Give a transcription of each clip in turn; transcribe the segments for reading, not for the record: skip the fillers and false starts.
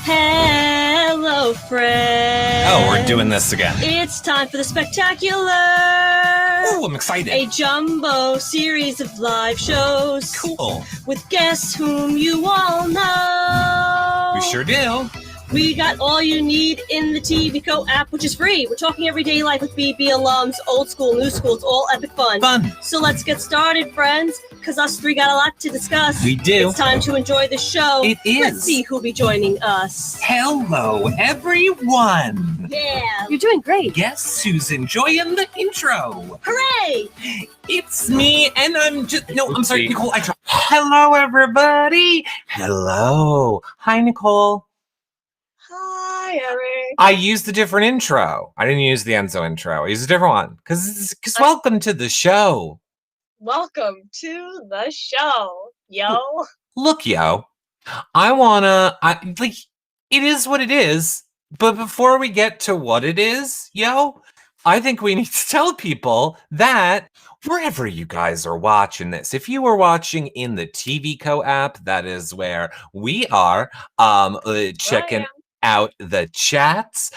Hello, friends. Oh, we're doing this again. It's time for the spectacular. Oh, I'm excited. A jumbo series of live shows. Cool. With guests whom you all know. We sure do. We got all you need in the TVCo app, which is free. We're talking everyday life with BB alums, old school, new school. It's all epic fun. So let's get started, friends, because us three got a lot to discuss. We do. It's time to enjoy the show. It is. Let's see who'll be joining us. Hello, everyone. Yeah. You're doing great. Guess who's enjoying the intro? Hooray! It's me, and I'm sorry, Nicole. Hello, everybody. Hello. Hi, Nicole. Hi, Eric. I used a different intro. I didn't use the Enzo intro. I used a different one. Because welcome to the show. Welcome to the show, yo. Look, yo. It is what it is. But before we get to what it is, yo, I think we need to tell people that wherever you guys are watching this, if you are watching in the TVCo app, that is where we are checking out the chats.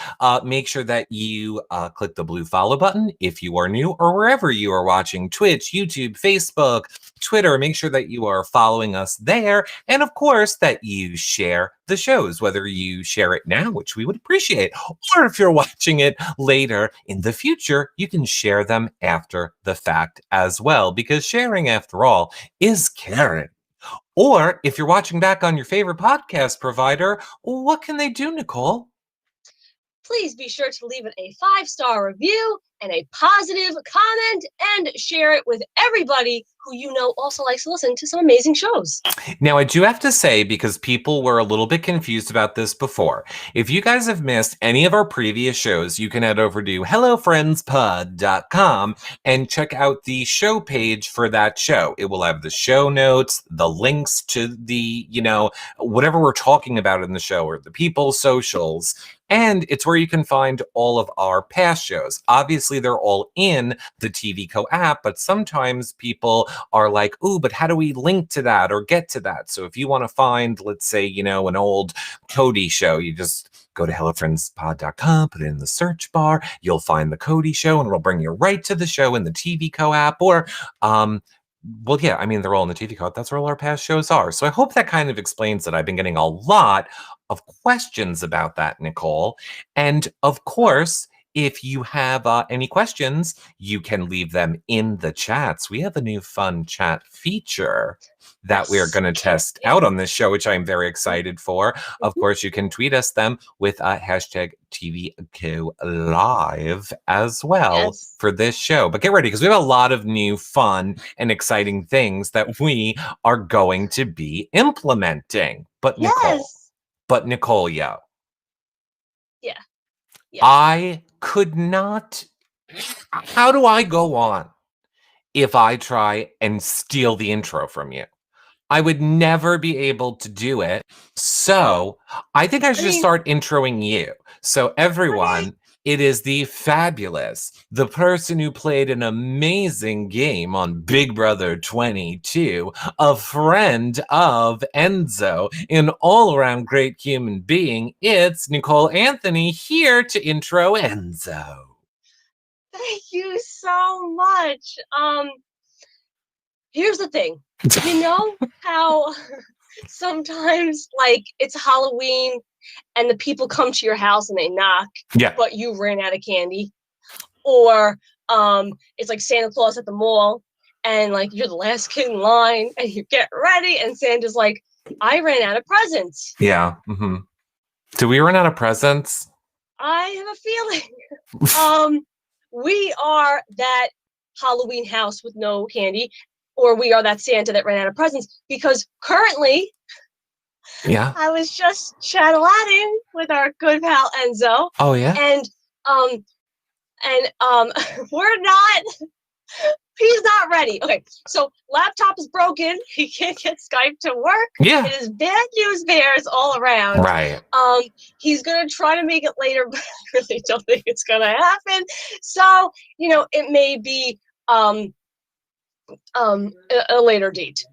Make sure that you click the blue follow button if you are new, or wherever you are watching, Twitch, YouTube, Facebook, Twitter. Make sure that you are following us there, and of course that you share the shows, whether you share it now, which we would appreciate, or if you're watching it later in the future, you can share them after the fact as well, because sharing, after all, is caring. Or if you're watching back on your favorite podcast provider, what can they do, Nicole? Please be sure to leave it a 5-star review and a positive comment, and share it with everybody who you know also likes to listen to some amazing shows. Now, I do have to say, because people were a little bit confused about this before, if you guys have missed any of our previous shows, you can head over to hellofriendspod.com and check out the show page for that show. It will have the show notes, the links to the, whatever we're talking about in the show, or the people's socials. And it's where you can find all of our past shows. Obviously, they're all in the TVCo app, but sometimes people are like, ooh, but how do we link to that or get to that? So if you want to find, let's say, an old Cody show, you just go to hellofriendspod.com, put it in the search bar, you'll find the Cody show, and it'll bring you right to the show in the TVCo app. Or, they're all in the TVCo app. That's where all our past shows are. So I hope that kind of explains it. I've been getting a lot of questions about that, Nicole. And of course, if you have any questions, you can leave them in the chats. We have a new fun chat feature that we are going to test out on this show, which I'm very excited for. Of course, you can tweet us them with hashtag TVCo Live as well for this show. But get ready, because we have a lot of new fun and exciting things that we are going to be implementing. But Nicole, yo. Yeah. I could not. How do I go on if I try and steal the intro from you? I would never be able to do it. So I think I should just start introing you. So everyone, it is the fabulous, the person who played an amazing game on Big Brother 22, a friend of Enzo, an all-around great human being. It's Nicole Anthony here to intro Enzo. Thank you so much. Here's the thing. You know how sometimes, it's Halloween and the people come to your house and they knock, but you ran out of candy? Or it's like Santa Claus at the mall and you're the last kid in line and you get ready and Santa's like, I ran out of presents. Yeah. Mm-hmm. Do we run out of presents? I have a feeling. We are that Halloween house with no candy, or we are that Santa that ran out of presents, because currently I was just chatting with our good pal Enzo. Oh yeah. And we're not, he's not ready. Okay, so laptop is broken. He can't get Skype to work. Yeah. It is bad news bears all around. Right. He's gonna try to make it later, but I really don't think it's gonna happen. So, it may be a later date.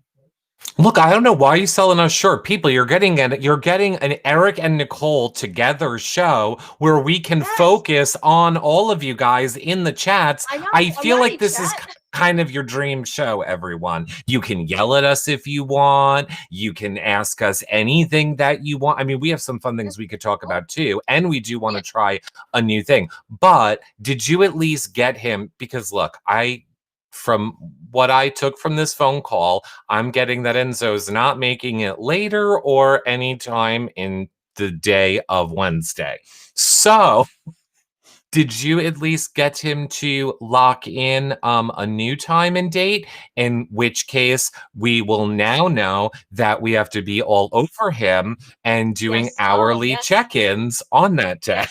Look, I don't know why you're selling us short. People, you're getting an Eric and Nicole together show where we can focus on all of you guys in the chats. I know. I feel like this is kind of your dream show, everyone. You can yell at us if you want. You can ask us anything that you want. I mean, we have some fun things we could talk about too, and we do want to try a new thing. But did you at least get him? Because look, from what I took from this phone call, I'm getting that Enzo's not making it later or anytime in the day of Wednesday. So, did you at least get him to lock in a new time and date? In which case, we will now know that we have to be all over him and doing hourly check-ins on that day.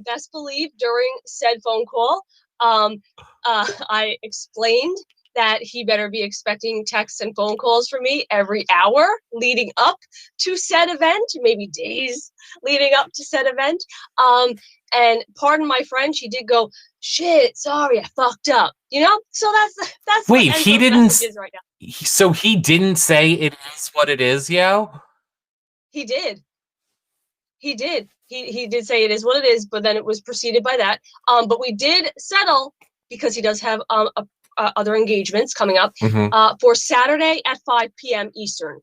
Best believe during said phone call, I explained that he better be expecting texts and phone calls from me every hour leading up to said event, maybe days leading up to said event. And pardon my French, he did go, shit, sorry, I fucked up. You know? So that's wait, what he didn't is right now. So he didn't say it is what it is, yo? He did. He did say it is what it is, but then it was preceded by that. But we did settle, because he does have other engagements coming up, for Saturday at 5 p.m. Eastern.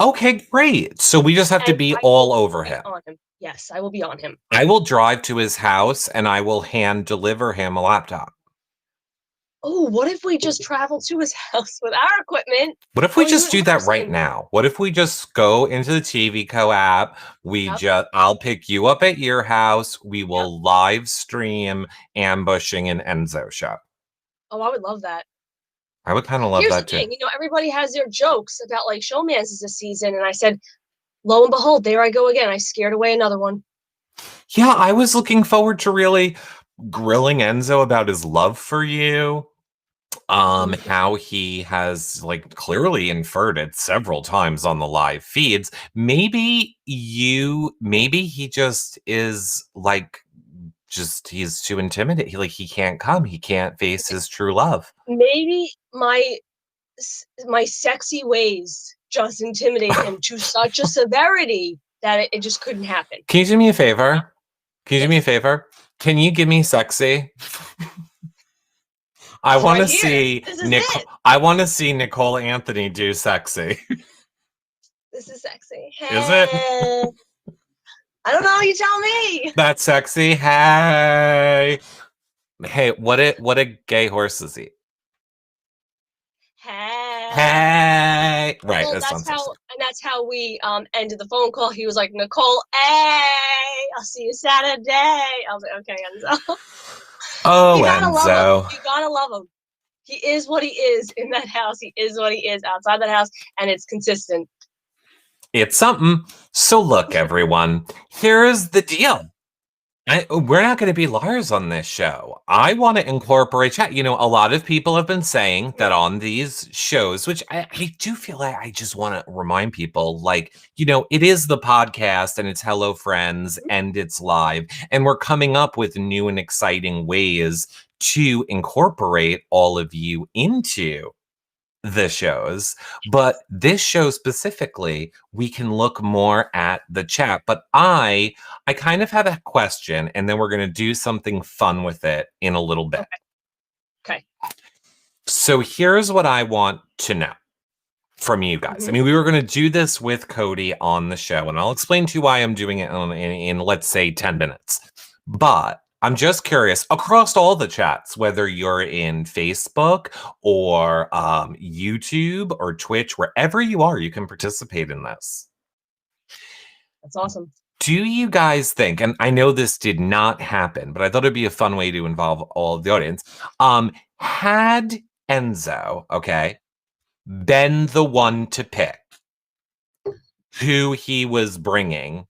Okay, great. So we just have to be all over him. Yes, I will be on him. I will drive to his house and I will hand deliver him a laptop. Oh, what if we just travel to his house with our equipment? What if we just do that right now? What if we just go into the TV Co app? I'll pick you up at your house. We will live stream ambushing an Enzo show. Oh, I would love that. I would kind of love that too. Here's the thing, you know, everybody has their jokes about like showmances this season, and I said, lo and behold, there I go again. I scared away another one. Yeah, I was looking forward to really grilling Enzo about his love for you. How he has like clearly inferred it several times on the live feeds. Maybe he just is like, he's too intimidated. He can't come. He can't face his true love. Maybe my sexy ways just intimidate him to such a severity that it just couldn't happen. Can you do me a favor? Can you do me a favor? Can you give me sexy? I want to see Nicole. I want to see Nicole Anthony do sexy. This is sexy. Hey. Is it? I don't know. You tell me. That's sexy. Hey. Hey, what a gay horses eat. Hey. Right. Well, that's how we ended the phone call. He was like, Nicole, hey, I'll see you Saturday. I was like, okay, Enzo. Oh, Enzo. You gotta love him. He is what he is in that house. He is what he is outside that house, and it's consistent. It's something. So look, everyone, here's the deal. We're not going to be liars on this show. I want to incorporate chat. You know, a lot of people have been saying that on these shows, which I do feel like I just want to remind people, like, you know, it is the podcast and it's Hello Friends and it's live. And we're coming up with new and exciting ways to incorporate all of you into the shows, but this show specifically, we can look more at the chat. But I kind of have a question, and then we're going to do something fun with it in a little bit. Okay. So here's what I want to know from you guys. I mean, we were going to do this with Cody on the show, and I'll explain to you why I'm doing it in let's say 10 minutes. But I'm just curious, across all the chats, whether you're in Facebook or YouTube or Twitch, wherever you are, you can participate in this. That's awesome. Do you guys think, and I know this did not happen, but I thought it'd be a fun way to involve all of the audience, had Enzo, been the one to pick who he was bringing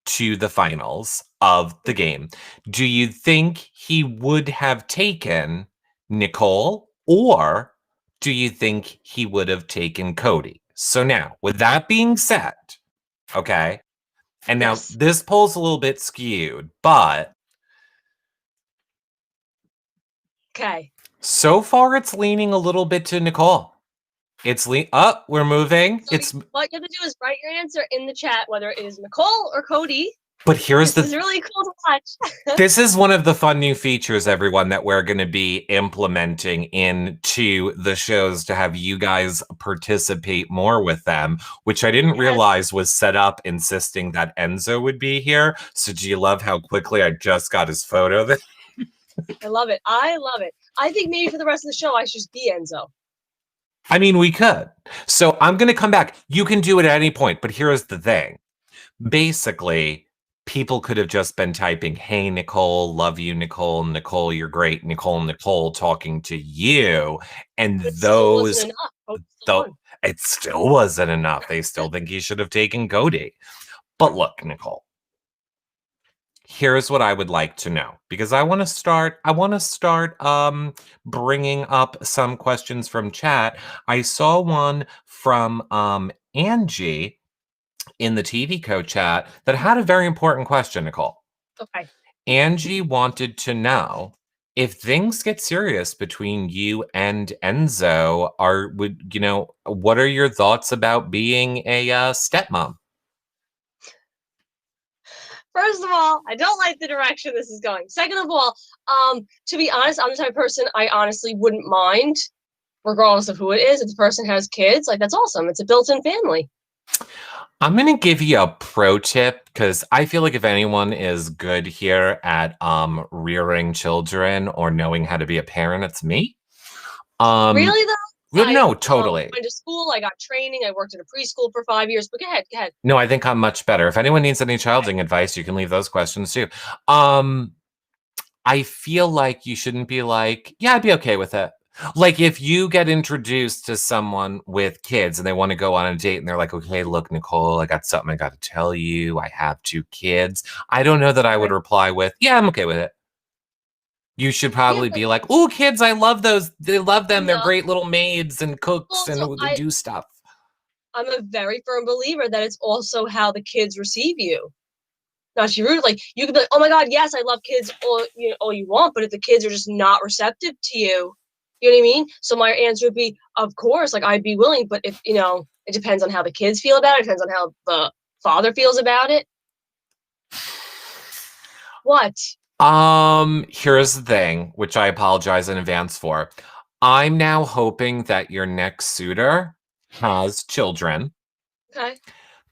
to the finals of the game, do you think he would have taken Nicole, or do you think he would have taken Cody? So now, with that being said, and now this poll's a little bit skewed, but so far it's leaning a little bit to Nicole. It's we're moving. So what you have to do is write your answer in the chat, whether it is Nicole or Cody. But here's this is really cool to watch. This is one of the fun new features, everyone, that we're going to be implementing into the shows to have you guys participate more with them, which I didn't realize was set up insisting that Enzo would be here. So do you love how quickly I just got his photo? I love it. I love it. I think maybe for the rest of the show, I should just be Enzo. I mean, we could. So I'm going to come back. You can do it at any point, but here's the thing. Basically, people could have just been typing, hey, Nicole, love you, Nicole, Nicole, you're great, Nicole, talking to you. And it still wasn't enough. They still think he should have taken Cody. But look, Nicole, here's what I would like to know, because I want to start bringing up some questions from chat. I saw one from Angie in the TV Co chat that had a very important question, Nicole. Okay. Angie wanted to know if things get serious between you and Enzo, what are your thoughts about being a stepmom? First of all, I don't like the direction this is going. Second of all, to be honest, I'm the type of person I honestly wouldn't mind, regardless of who it is. If the person has kids, like, that's awesome. It's a built-in family. I'm going to give you a pro tip, because I feel like if anyone is good here at rearing children or knowing how to be a parent, it's me. Really, though? No, totally. I went to school, I got training, I worked at a preschool for 5 years, but go ahead. No, I think I'm much better. If anyone needs any childing advice, you can leave those questions too. I feel like you shouldn't be like, yeah, I'd be okay with it. Like, if you get introduced to someone with kids and they want to go on a date and they're like, okay, look, Nicole, I got something I got to tell you. I have 2 kids. I don't know that I would reply with, yeah, I'm okay with it. You should probably be like, oh, kids, I love those. They love them. They're great little maids and cooks, and they do stuff. I'm a very firm believer that it's also how the kids receive you. Not you rude. Like, you could be like, oh my God, yes, I love kids all you want, but if the kids are just not receptive to you, you know what I mean? So my answer would be, of course, like, I'd be willing, but if, it depends on how the kids feel about it. It depends on how the father feels about it. What? Here's the thing, which I apologize in advance for. I'm now hoping that your next suitor has children. Okay.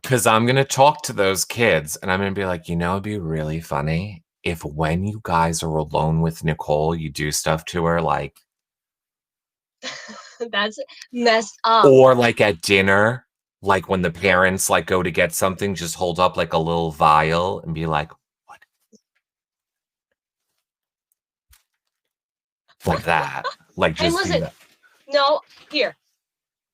Because I'm going to talk to those kids and I'm going to be like, it'd be really funny if when you guys are alone with Nicole, you do stuff to her like... That's messed up. Or like at dinner, like when the parents like go to get something, just hold up like a little vial and be like, what? Like that. Like, just listen, that. No, here.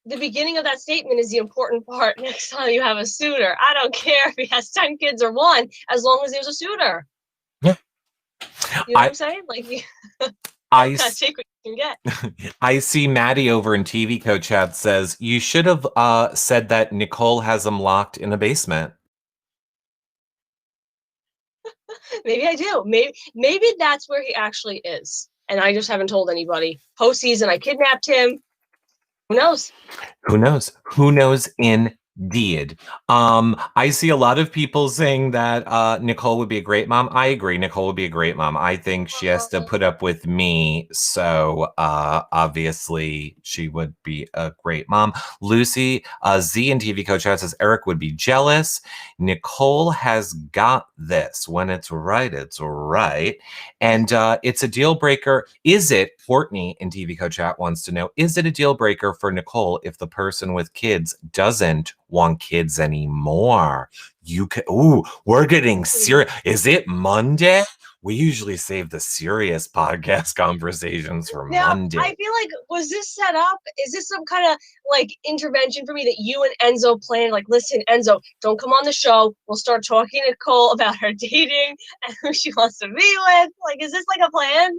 The beginning of that statement is the important part. Next time you have a suitor, I don't care if he has 10 kids or 1, as long as there's a suitor. Yeah. You know what I'm saying? Like, take what you can get. I see Maddie over in TV Co chat says, you should have said that Nicole has him locked in a basement. Maybe I do. Maybe that's where he actually is. And I just haven't told anybody. Postseason, I kidnapped him. Who knows? Who knows? Who knows indeed? I see a lot of people saying that Nicole would be a great mom. I agree. Nicole would be a great mom. I think she has to put up with me. So obviously she would be a great mom. Lucy Z in TV Co chat says Eric would be jealous. Nicole has got this. When it's right, it's right. And it's a deal breaker. Is it, Courtney in TV Co chat wants to know, is it a deal breaker for Nicole if the person with kids doesn't want kids anymore? You can, we're getting serious. Is it Monday? We usually save the serious podcast conversations for Monday. I feel like, was this set up? Is this some kind of like intervention for me that you and Enzo planned? Like, listen, Enzo, don't come on the show. We'll start talking to Nicole about her dating and who she wants to be with. Like, is this like a plan?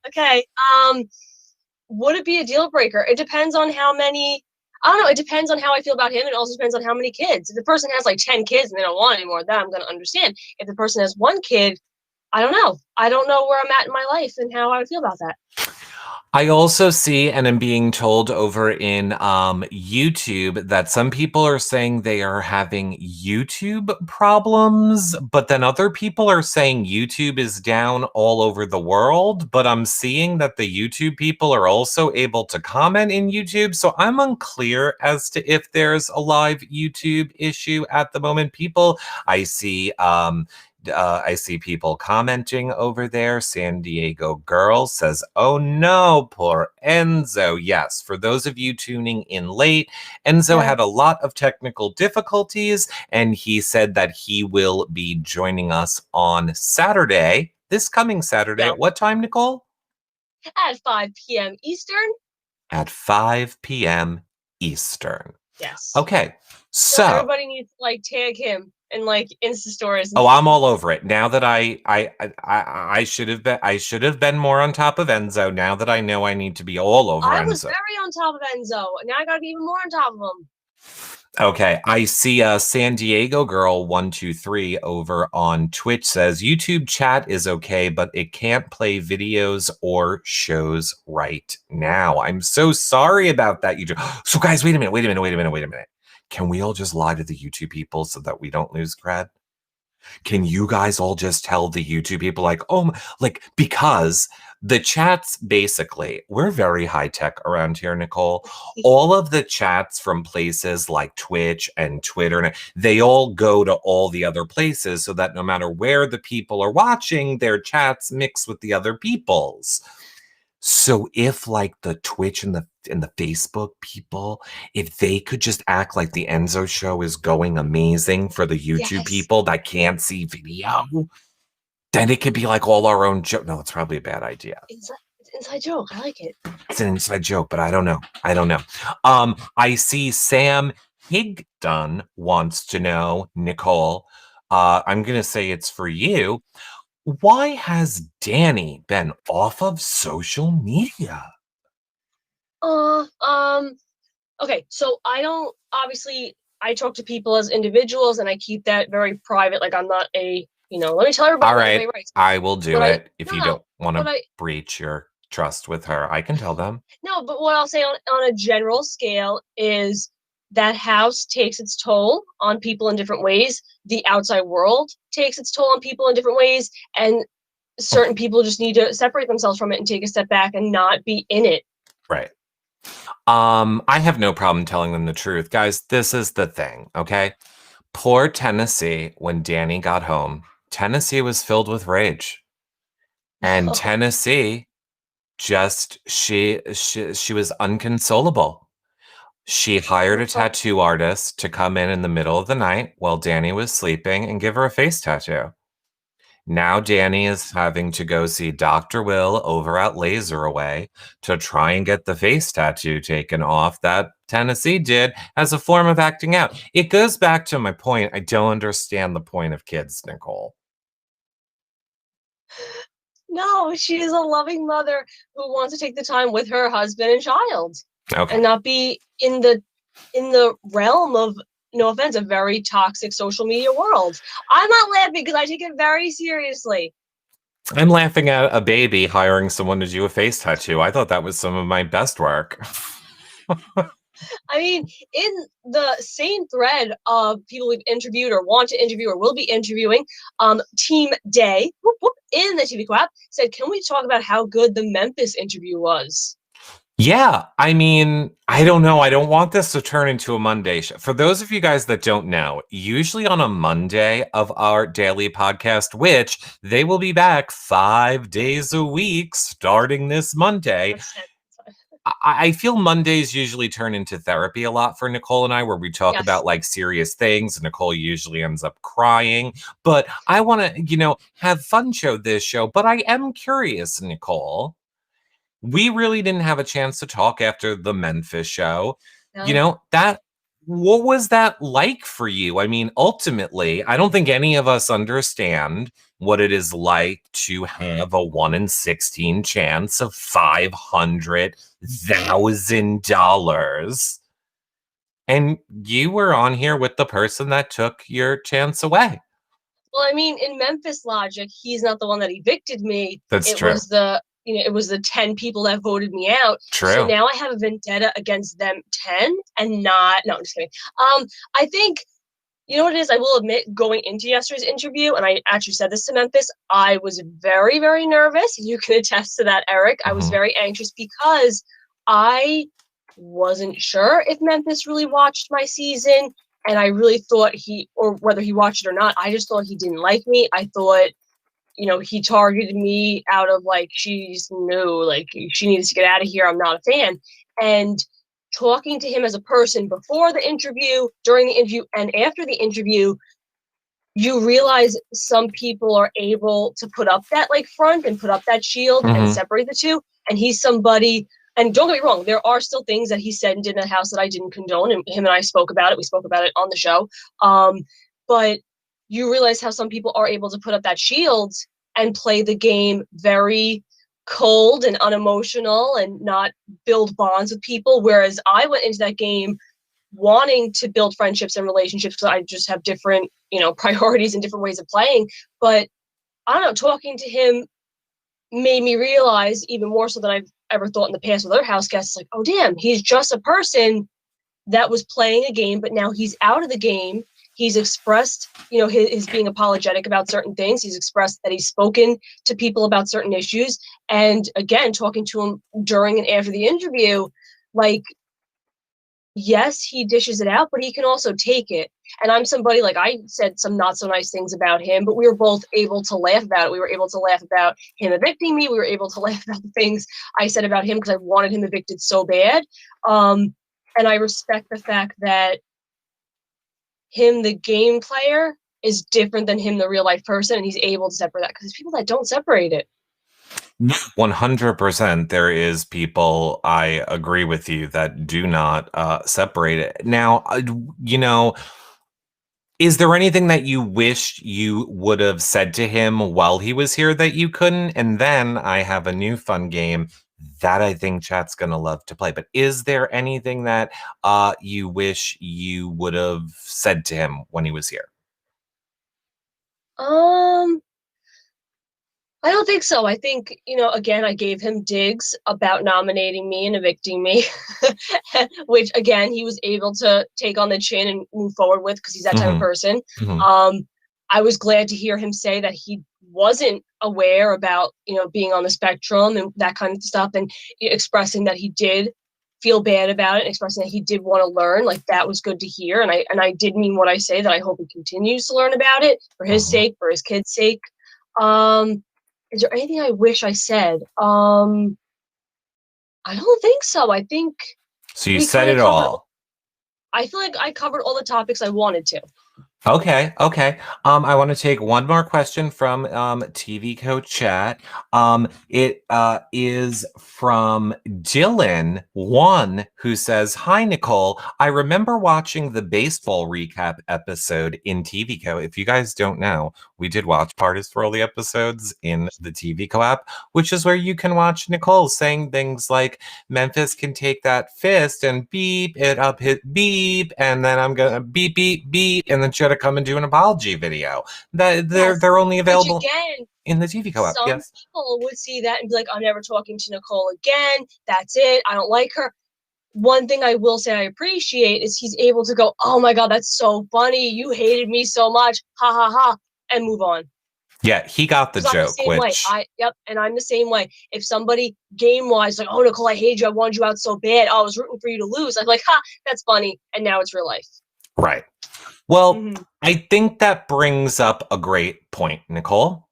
Okay. Would it be a deal breaker? It depends on how many. I don't know. It depends on how I feel about him. It also depends on how many kids. If the person has like 10 kids and they don't want any more, then I'm going to understand. If the person has 1 kid, I don't know. I don't know where I'm at in my life and how I would feel about that. I also see and am being told over in YouTube that some people are saying they are having YouTube problems, but then other people are saying YouTube is down all over the world. But I'm seeing that the YouTube people are also able to comment in YouTube. So I'm unclear as to if there's a live YouTube issue at the moment. I see people commenting over there. San Diego Girl says, "Oh no, poor Enzo." Yes, for those of you tuning in late, Enzo had a lot of technical difficulties, and he said that he will be joining us on Saturday, this coming Saturday. At what time, Nicole? At 5 p.m. Eastern. At 5 p.m. Eastern. Yes. Okay, so everybody needs to like tag him and like Insta stories. Oh, I'm all over it. Now that I should have been more on top of Enzo. Now that I know I need to be all over Enzo. I was very on top of Enzo. Now I gotta be even more on top of him. Okay, I see San Diego Girl 123 over on Twitch says YouTube chat is okay, but it can't play videos or shows right now. I'm so sorry about that, YouTube. So guys, wait a minute. Can we all just lie to the YouTube people so that we don't lose cred? Can you guys all just tell the YouTube people like, oh, like, because the chats, basically, we're very high tech around here, Nicole. All of the chats from places like Twitch and Twitter, they all go to all the other places so that no matter where the people are watching, their chats mix with the other people's. So if like the Twitch and the Facebook people, if they could just act like the Enzo show is going amazing for the YouTube people that can't see video, then it could be like all our own joke. No, it's probably a bad idea. It's an inside joke. I like it. It's an inside joke, but I don't know. I see Sam Higdon wants to know, Nicole, I'm going to say it's for you. Why has Danny been off of social media? Okay, so I talk to people as individuals and I keep that very private. Like I'm not let me tell everybody. All right, I will do it. If you don't want to breach your trust with her, I can tell them. No, but what I'll say on a general scale is that house takes its toll on people in different ways. The outside world takes its toll on people in different ways. And certain people just need to separate themselves from it and take a step back and not be in it. Right. I have no problem telling them the truth. Guys, this is the thing, okay? Poor Tennessee, when Danny got home, Tennessee was filled with rage. And Tennessee just, she was unconsolable. She hired a tattoo artist to come in the middle of the night while Danny was sleeping and give her a face tattoo. Now Danny is having to go see Dr. Will over at Laser Away to try and get the face tattoo taken off that Tennessee did as a form of acting out. It goes back to my point. I don't understand the point of kids, Nicole. No, she is a loving mother who wants to take the time with her husband and child. Okay. And not be in the realm of, no offense, a very toxic social media world. I'm not laughing because I take it very seriously. I'm laughing at a baby hiring someone to do a face tattoo. I thought that was some of my best work. I mean, in the same thread of people we've interviewed or want to interview or will be interviewing, Team Day in the TV Quap said, can we talk about how good the Memphis interview was? Yeah, I mean, I don't know. I don't want this to turn into a Monday show. For those of you guys that don't know, usually on a Monday of our daily podcast, which they will be back 5 days a week starting this Monday. I feel Mondays usually turn into therapy a lot for Nicole and I, where we talk about like serious things. Nicole usually ends up crying, but I want to, have fun this show. But I am curious, Nicole. We really didn't have a chance to talk after the Memphis show. No. What was that like for you? I mean, ultimately, I don't think any of us understand what it is like to have a 1 in 16 chance of $500,000. And you were on here with the person that took your chance away. Well, I mean, in Memphis logic, he's not the one that evicted me. That's true. It was the it was the 10 people that voted me out. True. So now I have a vendetta against them 10 and not, no, I'm just kidding. I think, you know what it is? I will admit, going into yesterday's interview, and I actually said this to Memphis, I was very, very nervous. You can attest to that, Eric. I was very anxious because I wasn't sure if Memphis really watched my season. And I really thought or whether he watched it or not, I just thought he didn't like me. I thought, he targeted me out of like, she's new, like she needs to get out of here. I'm not a fan. And talking to him as a person before the interview, during the interview, and after the interview, you realize some people are able to put up that like front and put up that shield and separate the two. And he's somebody, and don't get me wrong, there are still things that he said and did in the house that I didn't condone, and him and I spoke about it. We spoke about it on the show. But you realize how some people are able to put up that shield and play the game very cold and unemotional and not build bonds with people. Whereas I went into that game wanting to build friendships and relationships because I just have different, priorities and different ways of playing. But I don't know, talking to him made me realize even more so than I've ever thought in the past with other house guests, like, oh, damn, he's just a person that was playing a game, but now he's out of the game. He's expressed, his being apologetic about certain things. He's expressed that he's spoken to people about certain issues. And again, talking to him during and after the interview, like, yes, he dishes it out, but he can also take it. And I'm somebody, like, I said some not so nice things about him, but we were both able to laugh about it. We were able to laugh about him evicting me. We were able to laugh about the things I said about him because I wanted him evicted so bad. And I respect the fact that him, the game player, is different than him, the real life person, and he's able to separate that because there's people that don't separate it. 100%. There is people, I agree with you, that do not separate it. Now, is there anything that you wish you would have said to him while he was here that you couldn't? And then I have a new fun game that I think chat's going to love to play. But is there anything that you wish you would have said to him when he was here? I don't think so. I think, again, I gave him digs about nominating me and evicting me, which, again, he was able to take on the chin and move forward with because he's that type of person. I was glad to hear him say that he wasn't aware about, being on the spectrum and that kind of stuff, and expressing that he did feel bad about it, and expressing that he did want to learn. Like, that was good to hear. And I did mean what I say, that I hope he continues to learn about it for his sake, for his kids' sake. Is there anything I wish I said? I don't think so. I think. So you said it all. I feel like I covered all the topics I wanted to. Okay. I want to take one more question from TV Coach Chat. It is from Dylan One, who says, "Hi Nicole. I remember watching the baseball recap episode in TV Co. If you guys don't know, we did watch parties for all the episodes in the TV Co app, which is where you can watch Nicole saying things like, Memphis can take that fist and beep it up, hit beep, and then I'm gonna beep beep beep, and then she had to come and do an apology video. That they're only available in the TV Co-op. Some people would see that and be like, I'm never talking to Nicole again. That's it. I don't like her. One thing I will say I appreciate is he's able to go, oh my God, that's so funny. You hated me so much. Ha ha ha. And move on. Yeah, he got the joke. And I'm the same way. If somebody game-wise, like, oh, Nicole, I hated you. I wanted you out so bad. Oh, I was rooting for you to lose. I'm like, ha, that's funny. And now it's real life. Right. Well, I think that brings up a great point, Nicole.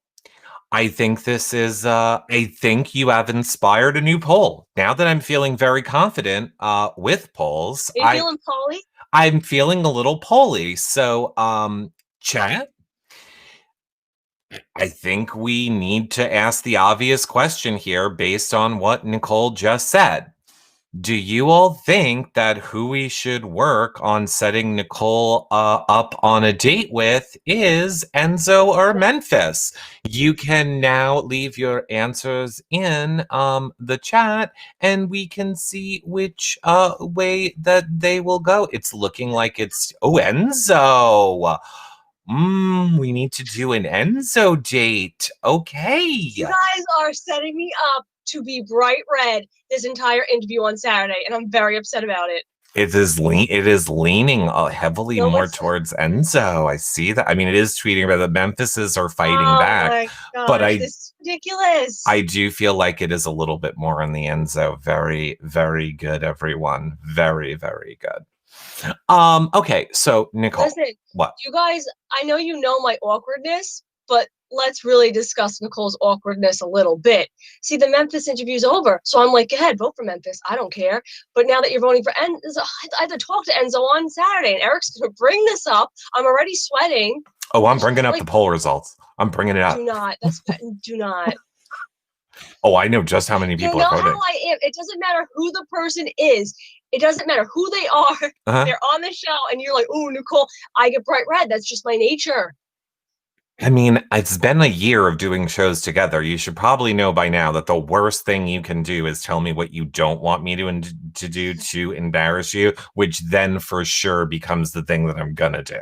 I think this is, I think you have inspired a new poll. Now that I'm feeling very confident with polls. Are you feeling poly? I'm feeling a little poly. So, chat, I think we need to ask the obvious question here based on what Nicole just said. Do you all think that who we should work on setting Nicole up on a date with is Enzo or Memphis? You can now leave your answers in the chat, and we can see which way that they will go. It's looking like it's Enzo. We need to do an Enzo date. Okay. You guys are setting me up to be bright red this entire interview on Saturday, and I'm very upset about it. It is leaning heavily more towards Enzo. I see that. I mean, it is tweeting about the Memphises are fighting back. My gosh, but this is ridiculous. I do feel like it is a little bit more on the Enzo. Very, very good, everyone. Very, very good. Okay, so Nicole, listen, what? You guys, I know you know my awkwardness, but let's really discuss Nicole's awkwardness a little bit. See, the Memphis interview's over, so I'm like, go ahead, vote for Memphis. I don't care. But now that you're voting for Enzo, I have to talk to Enzo on Saturday, and Eric's going to bring this up. I'm already sweating. Oh, I'm bringing up the poll results. I'm bringing it up. Do not. Do not. Oh, I know just how many people are voting. You know how I am. It doesn't matter who the person is. It doesn't matter who they are. They're on the show, and you're like, oh, Nicole, I get bright red. That's just my nature. I mean, it's been a year of doing shows together. You should probably know by now that the worst thing you can do is tell me what you don't want me to do to embarrass you, which then for sure becomes the thing that I'm gonna do.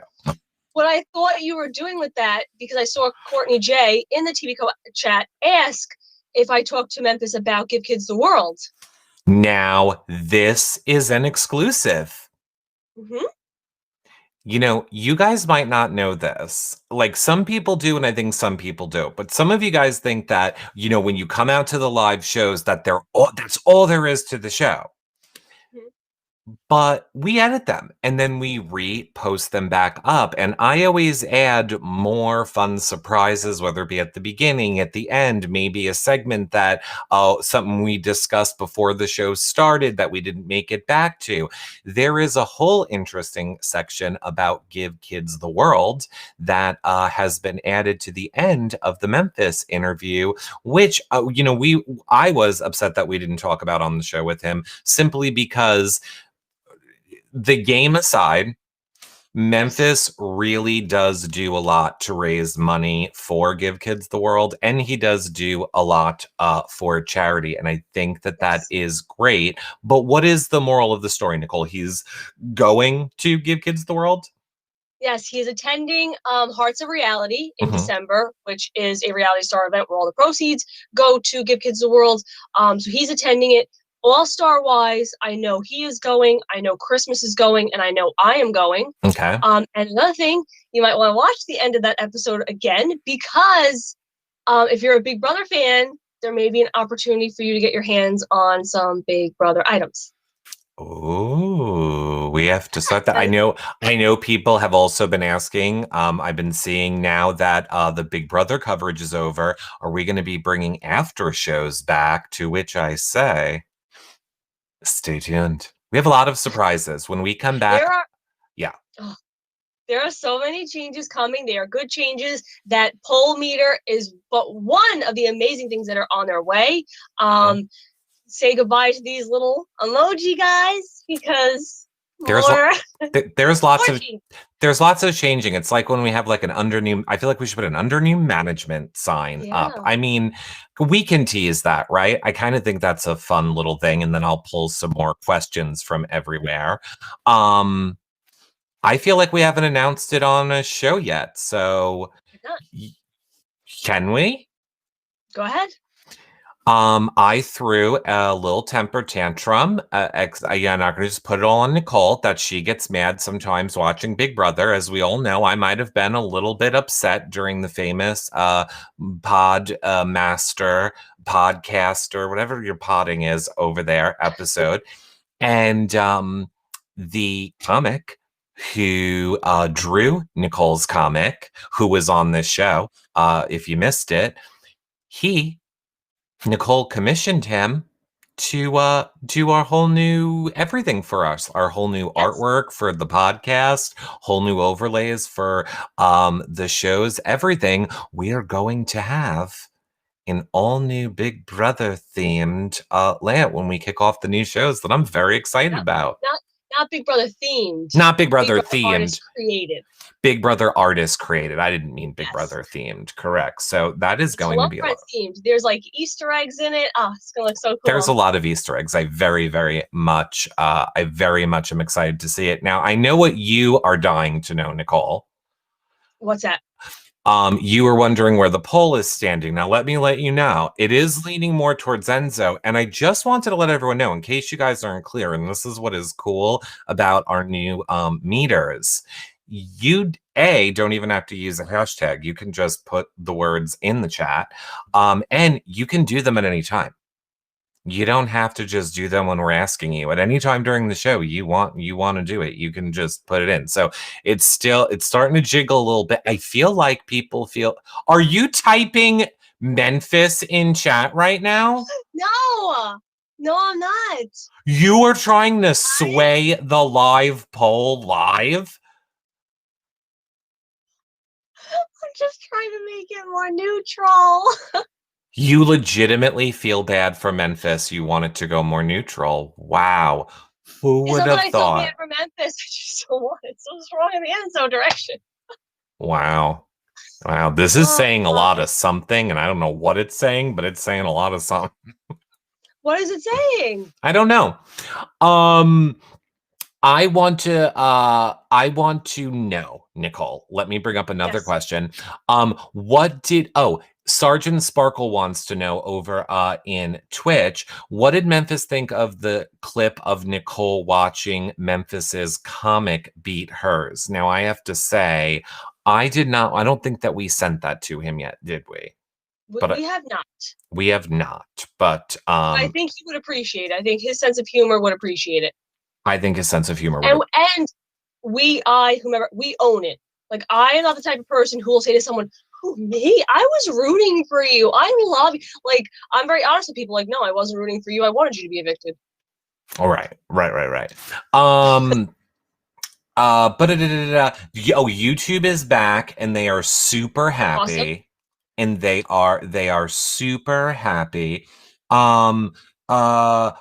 What I thought you were doing with that, because I saw Courtney J in the TV chat ask if I talked to Memphis about Give Kids the World. Now, this is an exclusive. Mm-hmm. You know, you guys might not know this. Like, some people do, and I think some people don't. But some of you guys think that, you know, when you come out to the live shows, that that's all there is to the show. But we edit them and then we repost them back up. And I always add more fun surprises, whether it be at the beginning, at the end, maybe a segment that something we discussed before the show started that we didn't make it back to. There is a whole interesting section about Give Kids the World that has been added to the end of the Memphis interview, which, you know, I was upset that we didn't talk about on the show with him, simply because the game aside, Memphis really does do a lot to raise money for Give Kids the World, and he does do a lot for charity, and I think that is great. But what is the moral of the story, Nicole? He's going to Give Kids the World? Yes, he's attending Hearts of Reality in December, which is a reality star event where all the proceeds go to Give Kids the World. So he's attending it. All-star wise, I know he is going, I know Christmas is going, and I know I am going. Okay. And another thing, you might want to watch the end of that episode again, because if you're a Big Brother fan, there may be an opportunity for you to get your hands on some Big Brother items. Oh, we have to start that. I know people have also been asking. I've been seeing now that the Big Brother coverage is over. Are we going to be bringing after shows back? To which I say, stay tuned. We have a lot of surprises when we come back. There are so many changes coming. They are good changes. That poll meter is but one of the amazing things that are on their way. Say goodbye to these little emoji guys, because there's lots of changing. It's like when we have like I feel like we should put an under new management sign up. I mean, we can tease that, right? I kind of think that's a fun little thing, and then I'll pull some more questions from everywhere. I feel like we haven't announced it on a show yet, so can we? Go ahead. I threw a little temper tantrum. I'm not going to just put it all on Nicole, that she gets mad sometimes watching Big Brother. As we all know, I might have been a little bit upset during the famous podcaster, whatever your podding is over there episode. And the comic who drew Nicole's comic, who was on this show, if you missed it, Nicole commissioned him to do our whole new everything for us, our whole new artwork for the podcast, whole new overlays for the shows, everything. We are going to have an all new Big Brother themed layout when we kick off the new shows that I'm very excited about. Not Big Brother themed. Not Big Brother themed. Artist created. Big Brother artist created. I didn't mean Big Brother themed. Correct. So that is going to be a lot. Themed. There's like Easter eggs in it. Oh, it's gonna look so cool. There's a lot of Easter eggs. I very much am excited to see it. Now, I know what you are dying to know, Nicole. What's that? You were wondering where the poll is standing. Now, let me let you know. It is leaning more towards Enzo, and I just wanted to let everyone know, in case you guys aren't clear, and this is what is cool about our new meters. You, don't even have to use a hashtag. You can just put the words in the chat, and you can do them at any time. You don't have to just do them when we're asking you. At any time during the show you want to do it, you can just put it in. So it's starting to jiggle a little bit. I feel like people feel. Are you typing Memphis in chat right now? No, I'm not. You are trying to sway the live poll live? I'm just trying to make it more neutral. You legitimately feel bad for Memphis. You want it to go more neutral. Wow. Who would have thought? I feel bad for Memphis. I just don't want it. So it's wrong in the Enzo direction. Wow. This is saying a lot of something, and I don't know what it's saying, but it's saying a lot of something. What is it saying? I don't know. I want to know, Nicole. Let me bring up another question. Sergeant Sparkle wants to know over in Twitch, what did Memphis think of the clip of Nicole watching Memphis's comic beat hers? Now, I have to say, I don't think that we sent that to him yet, did we? We have not. We have not, but I think he would appreciate it. I think his sense of humor would appreciate it. I think his sense of humor would. And whomever, we own it. Like, I am not the type of person who will say to someone, who, me? I was rooting for you. I love you. Like, I'm very honest with people. Like, no, I wasn't rooting for you. I wanted you to be evicted. All right. YouTube is back, and they are super happy. Awesome. And they are super happy. Go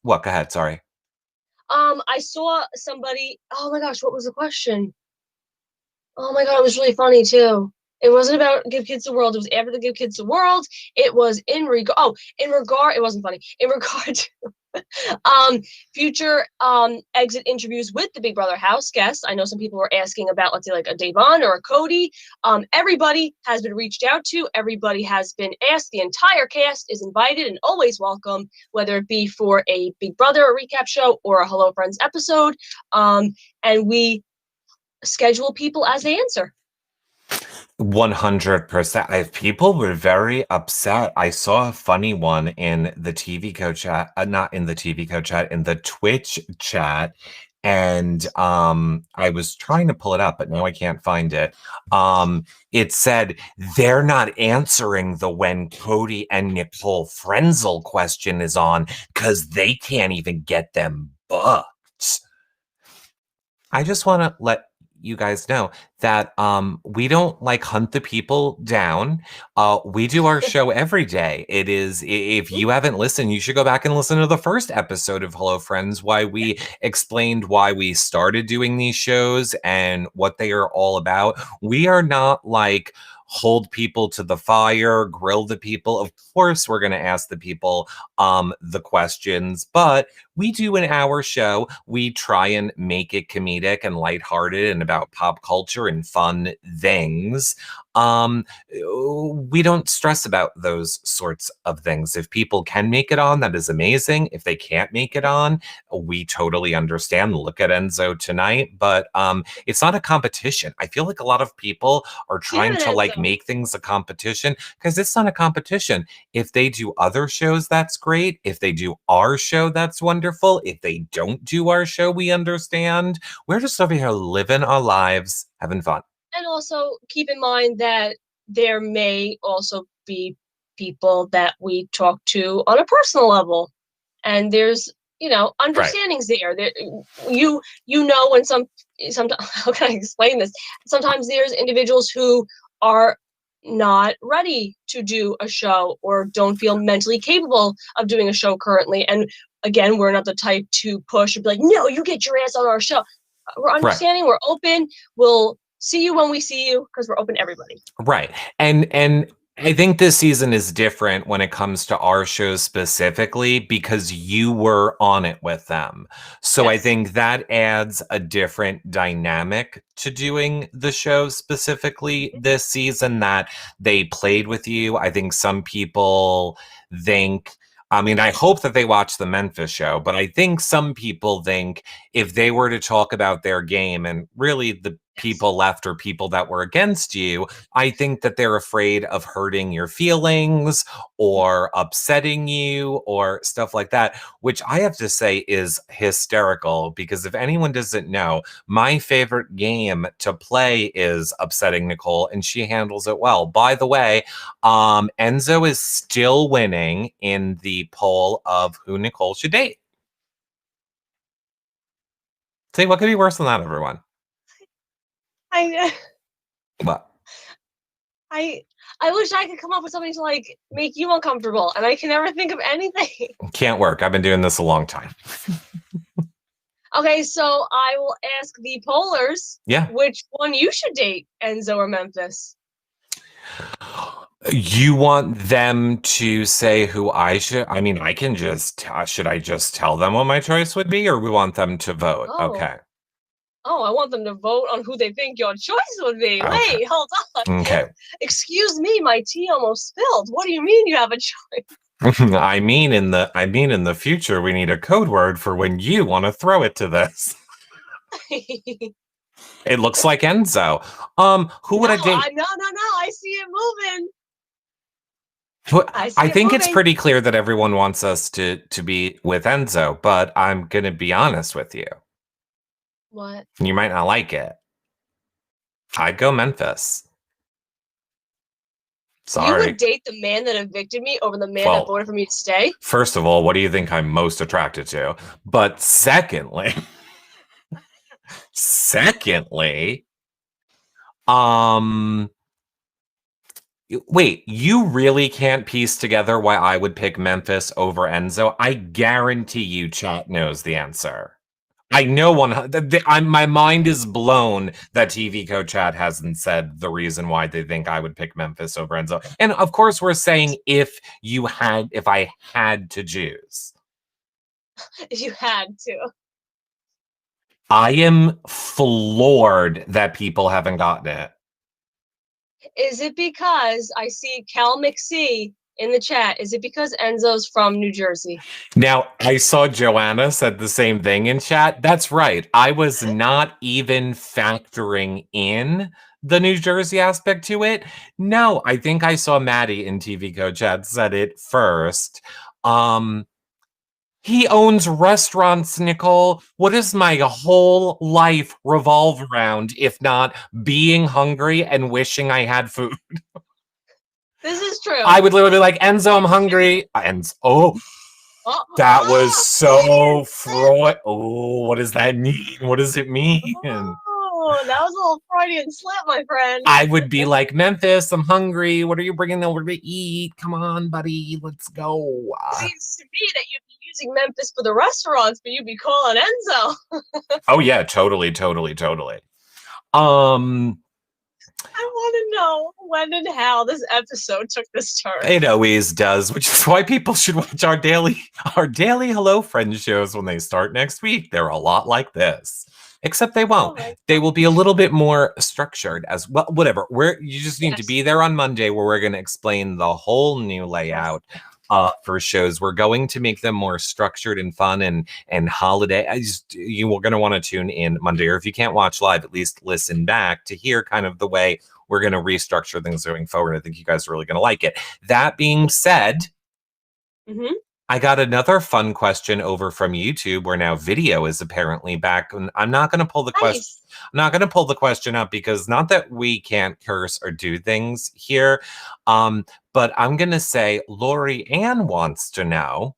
ahead, sorry. I saw somebody, oh my gosh, what was the question? Oh my god, it was really funny too. It wasn't about Give Kids the World. It was after the Give Kids the World. It was it wasn't funny. In regard to future exit interviews with the Big Brother house guests. I know some people were asking about, let's say, like a Davon or a Cody. Everybody has been reached out to. Everybody has been asked. The entire cast is invited and always welcome, whether it be for a Big Brother recap show or a Hello Friends episode. And we schedule people as they answer. 100%. People were very upset. I saw a funny one in the TV Co chat, not in the TV Co chat, in the Twitch chat. And I was trying to pull it up, but now I can't find it. It said they're not answering the when Cody and Nicole Frenzel question is on because they can't even get them booked. I just want to let you guys know that we don't hunt the people down. We do our show every day. It is, if you haven't listened, you should go back and listen to the first episode of Hello Friends, why we explained why we started doing these shows and what they are all about. We are not hold people to the fire, grill the people. Of course, we're going to ask the people the questions, but we do in our show, we try and make it comedic and lighthearted and about pop culture and fun things. We don't stress about those sorts of things. If people can make it on, that is amazing. If they can't make it on, we totally understand. Look at Enzo tonight, but it's not a competition. I feel like a lot of people are trying to make things a competition, because it's not a competition. If they do other shows, that's great. If they do our show, that's wonderful. If they don't do our show, we understand. We're just over here living our lives, having fun. And also keep in mind that there may also be people that we talk to on a personal level, and there's understandings there. You know when sometimes how can I explain this? Sometimes there's individuals who are not ready to do a show or don't feel mentally capable of doing a show currently. And again, we're not the type to push and be like, no, you get your ass on our show. We're understanding. We're open. We'll see you when we see you, because we're open to everybody. Right. And I think this season is different when it comes to our shows specifically because you were on it with them. So I think that adds a different dynamic to doing the show specifically this season, that they played with you. I think some people think, I mean, I hope that they watch the Memphis show, but I think some people think if they were to talk about their game, and really the people left are people that were against you, I think that they're afraid of hurting your feelings or upsetting you or stuff like that, which I have to say is hysterical, because if anyone doesn't know, my favorite game to play is upsetting Nicole, and she handles it well. By the way, Enzo is still winning in the poll of who Nicole should date. See, what could be worse than that, everyone? I know. What? I wish I could come up with something to like make you uncomfortable, and I can never think of anything. Can't work. I've been doing this a long time. Okay, so I will ask the pollers, which one you should date, Enzo or Memphis? You want them to say who I should? I mean, I can just, should I just tell them what my choice would be, or we want them to vote? Oh. Okay. Oh, I want them to vote on who they think your choice would be. Okay. Wait, hold on. Okay. Excuse me, my tea almost spilled. What do you mean you have a choice? I mean in the future we need a code word for when you want to throw it to this. It looks like Enzo. Who would I date? No. I see it moving. I think it's pretty clear that everyone wants us to be with Enzo, but I'm gonna be honest with you. What? You might not like it. I'd go Memphis. Sorry. You would date the man that evicted me over the man that voted for me to stay? First of all, what do you think I'm most attracted to? But secondly, wait, you really can't piece together why I would pick Memphis over Enzo? I guarantee you chat knows the answer. I know my mind is blown that TV Code Chat hasn't said the reason why they think I would pick Memphis over Enzo. And of course, we're saying if I had to choose. If you had to. I am floored that people haven't gotten it. Is it because I see Cal McC in the chat? Is it because Enzo's from New Jersey? Now, I saw Joanna said the same thing in chat. That's right. I was not even factoring in the New Jersey aspect to it. No, I think I saw Maddie in TV Code Chat said it first. He owns restaurants, Nicole. What does my whole life revolve around if not being hungry and wishing I had food? This is true. I would literally be like, Enzo, I'm hungry. Enzo, that was so Freud. Oh, what does that mean? What does it mean? Oh, that was a little Freudian slip, my friend. I would be like, Memphis, I'm hungry. What are you bringing over to eat? Come on, buddy, let's go. Seems to me that you'd be using Memphis for the restaurants, but you'd be calling Enzo. Oh yeah, totally. I want to know when and how this episode took this turn. It always does, which is why people should watch our daily Hello Friends shows when they start next week. They're a lot like this, except they won't. They will be a little bit more structured as well. Whatever. You just need to be there on Monday, where we're going to explain the whole new layout for shows. We're going to make them more structured and fun and holiday. You are going to want to tune in Monday, or if you can't watch live, at least listen back to hear kind of the way we're going to restructure things going forward. I think you guys are really going to like it. That being said, I got another fun question over from YouTube, where now video is apparently back. And I'm not going to pull the question. I'm not going to pull the question up, because not that we can't curse or do things here. But I'm going to say Lori Ann wants to know,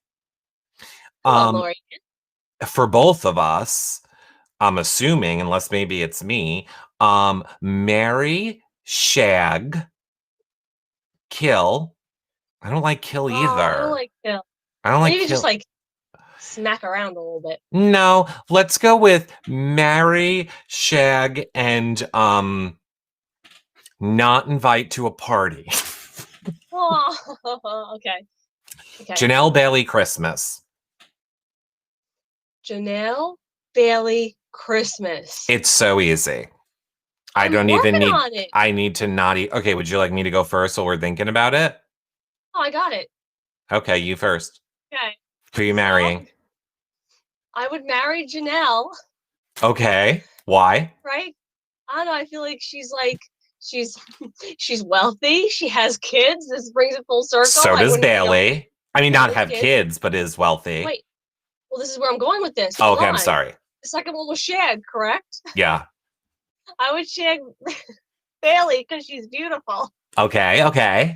for both of us, I'm assuming, unless maybe it's me, marry, shag, kill. I don't like kill either. I don't like kill. I don't like maybe kill. Just like smack around a little bit. No, let's go with marry, shag, and not invite to a party. Oh, okay. Janelle Bailey Christmas. Janelle Bailey Christmas. It's so easy. I don't even need. I need to not eat. Okay, would you like me to go first while we're thinking about it? Oh, I got it. Okay, you first. Okay. Who are you marrying? I would marry Janelle. Okay. Why? Right? I don't know. I feel like she's wealthy. She has kids. This brings it full circle. So does Bailey. I mean, not have kids, but is wealthy. Wait. Well, this is where I'm going with this. Oh, okay, I'm sorry. The second one was Shag, correct? Yeah. I would Shag Bailey because she's beautiful. Okay. Okay,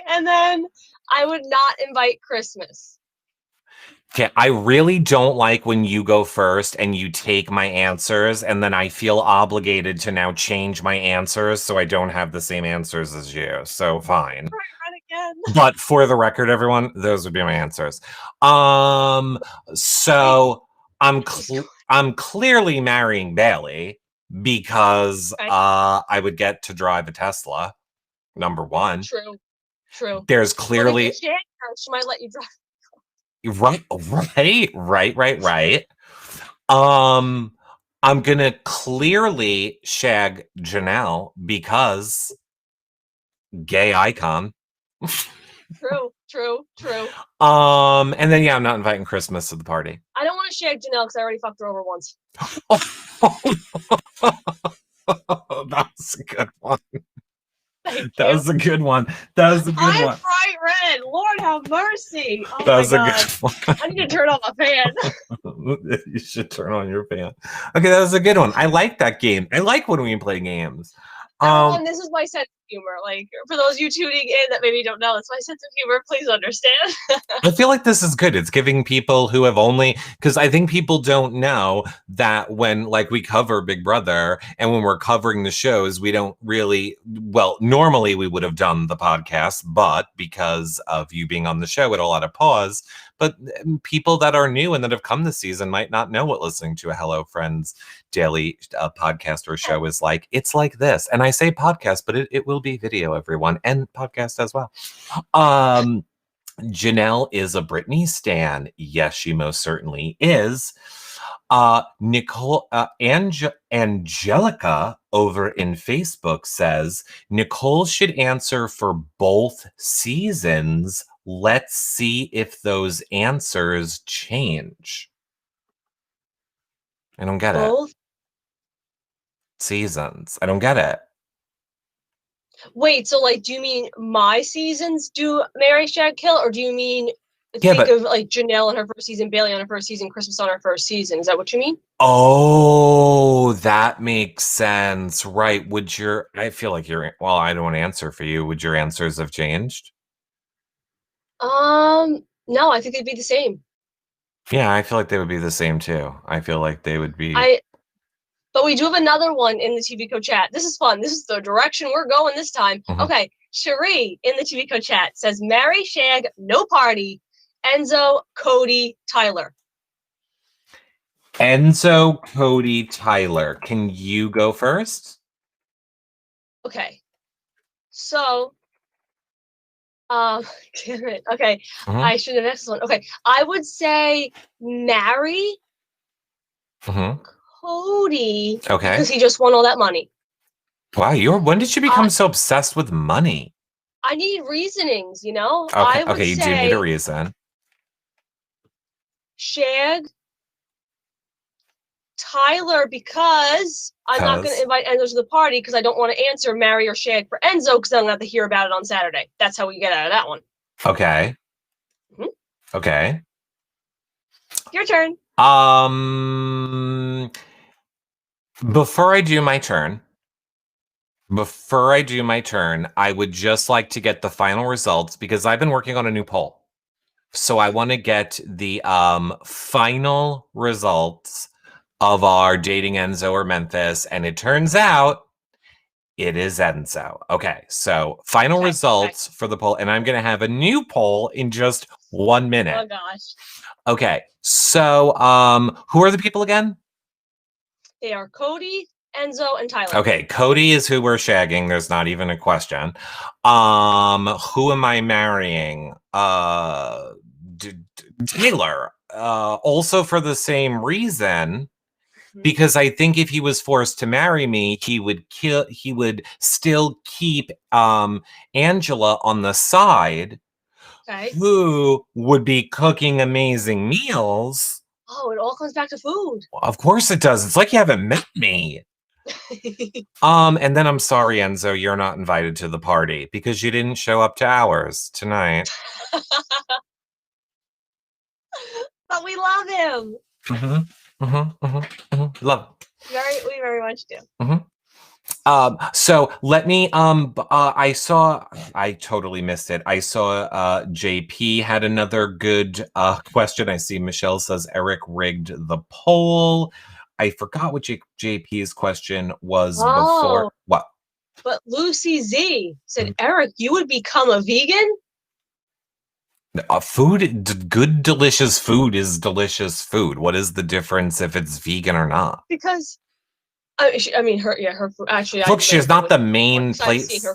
and then I would not invite Christmas. Okay, I really don't like when you go first and you take my answers, and then I feel obligated to now change my answers so I don't have the same answers as you. So fine. Right again. But for the record, everyone, those would be my answers. So I'm clearly marrying Bailey because I would get to drive a Tesla. Number one. True. There's clearly she might let you drive. Right. I'm gonna clearly shag Janelle because gay icon. True. And then I'm not inviting Christmas to the party. I don't want to shag Janelle because I already fucked her over once. That was a good one. That was a good one. I'm bright red. Lord have mercy. Oh that was my God. A good one. I need to turn on my fan. You should turn on your fan. Okay, that was a good one. I like that game. I like when we play games. This is my sense of humor. Like, for those of you tuning in that maybe don't know, it's my sense of humor. Please understand. I feel like this is good. It's giving people who have only, because I think people don't know that when we cover Big Brother and when we're covering the shows, we don't really, normally we would have done the podcast, but because of you being on the show, it'll let a pause. But people that are new and that have come this season might not know what listening to a Hello Friends daily podcast or show is like. It's like this. And I say podcast, but it will be video, everyone, and podcast as well. Janelle is a Britney stan. Yes, she most certainly is. Nicole, Angelica over in Facebook says, Nicole should answer for both seasons. Let's see if those answers change. I don't get it. Seasons. I don't get it. Wait, so do you mean my seasons do marry, shag, kill, or do you mean think of Janelle on her first season, Bailey on her first season, Christmas on her first season? Is that what you mean? Oh, that makes sense. Right. I feel like I don't want to answer for you. Would your answers have changed? No, I think they'd be the same. Yeah, I feel like they would be the same too. I feel like they would be. But we do have another one in the TV Code chat. This is fun. This is the direction we're going this time. Mm-hmm. Okay, Cherie in the TV Code chat says, marry, shag, no party, Enzo, Cody, Tyler. Enzo, Cody, Tyler. Can you go first? Okay. So, damn it. Okay, mm-hmm. I should have asked this one. Okay, I would say marry Cody. Okay. Because he just won all that money. Wow, when did you become so obsessed with money? I need reasonings, Okay, I would you do need a reason. Shag, Tyler, because I'm not going to invite Enzo to the party because I don't want to answer marry or shag for Enzo because I'm going to have to hear about it on Saturday. That's how we get out of that one. Okay. Mm-hmm. Okay. Your turn. Before I do my turn, I would just like to get the final results because I've been working on a new poll. So I want to get the final results of our dating Enzo or Memphis. And it turns out it is Enzo. Okay, so final results for the poll. And I'm going to have a new poll in just 1 minute. Oh, gosh. Okay, so who are the people again? They are Cody, Enzo, and Tyler. Okay, Cody is who we're shagging. There's not even a question. Who am I marrying? Taylor. Also for the same reason. Because I think if he was forced to marry me, he would still keep Angela on the side, who would be cooking amazing meals. Oh, it all comes back to food. Of course it does. It's like you haven't met me. And then I'm sorry, Enzo, you're not invited to the party because you didn't show up to ours tonight. But we love him. Love. We very much do. So let me I totally missed it. I saw JP had another good question. I see Michelle says Eric rigged the poll. I forgot what JP's question was before. What? But Lucy Z said, Eric, you would become a vegan? Good, delicious food is delicious food. What is the difference if it's vegan or not? Because, her food. Actually, look, she's not the main place.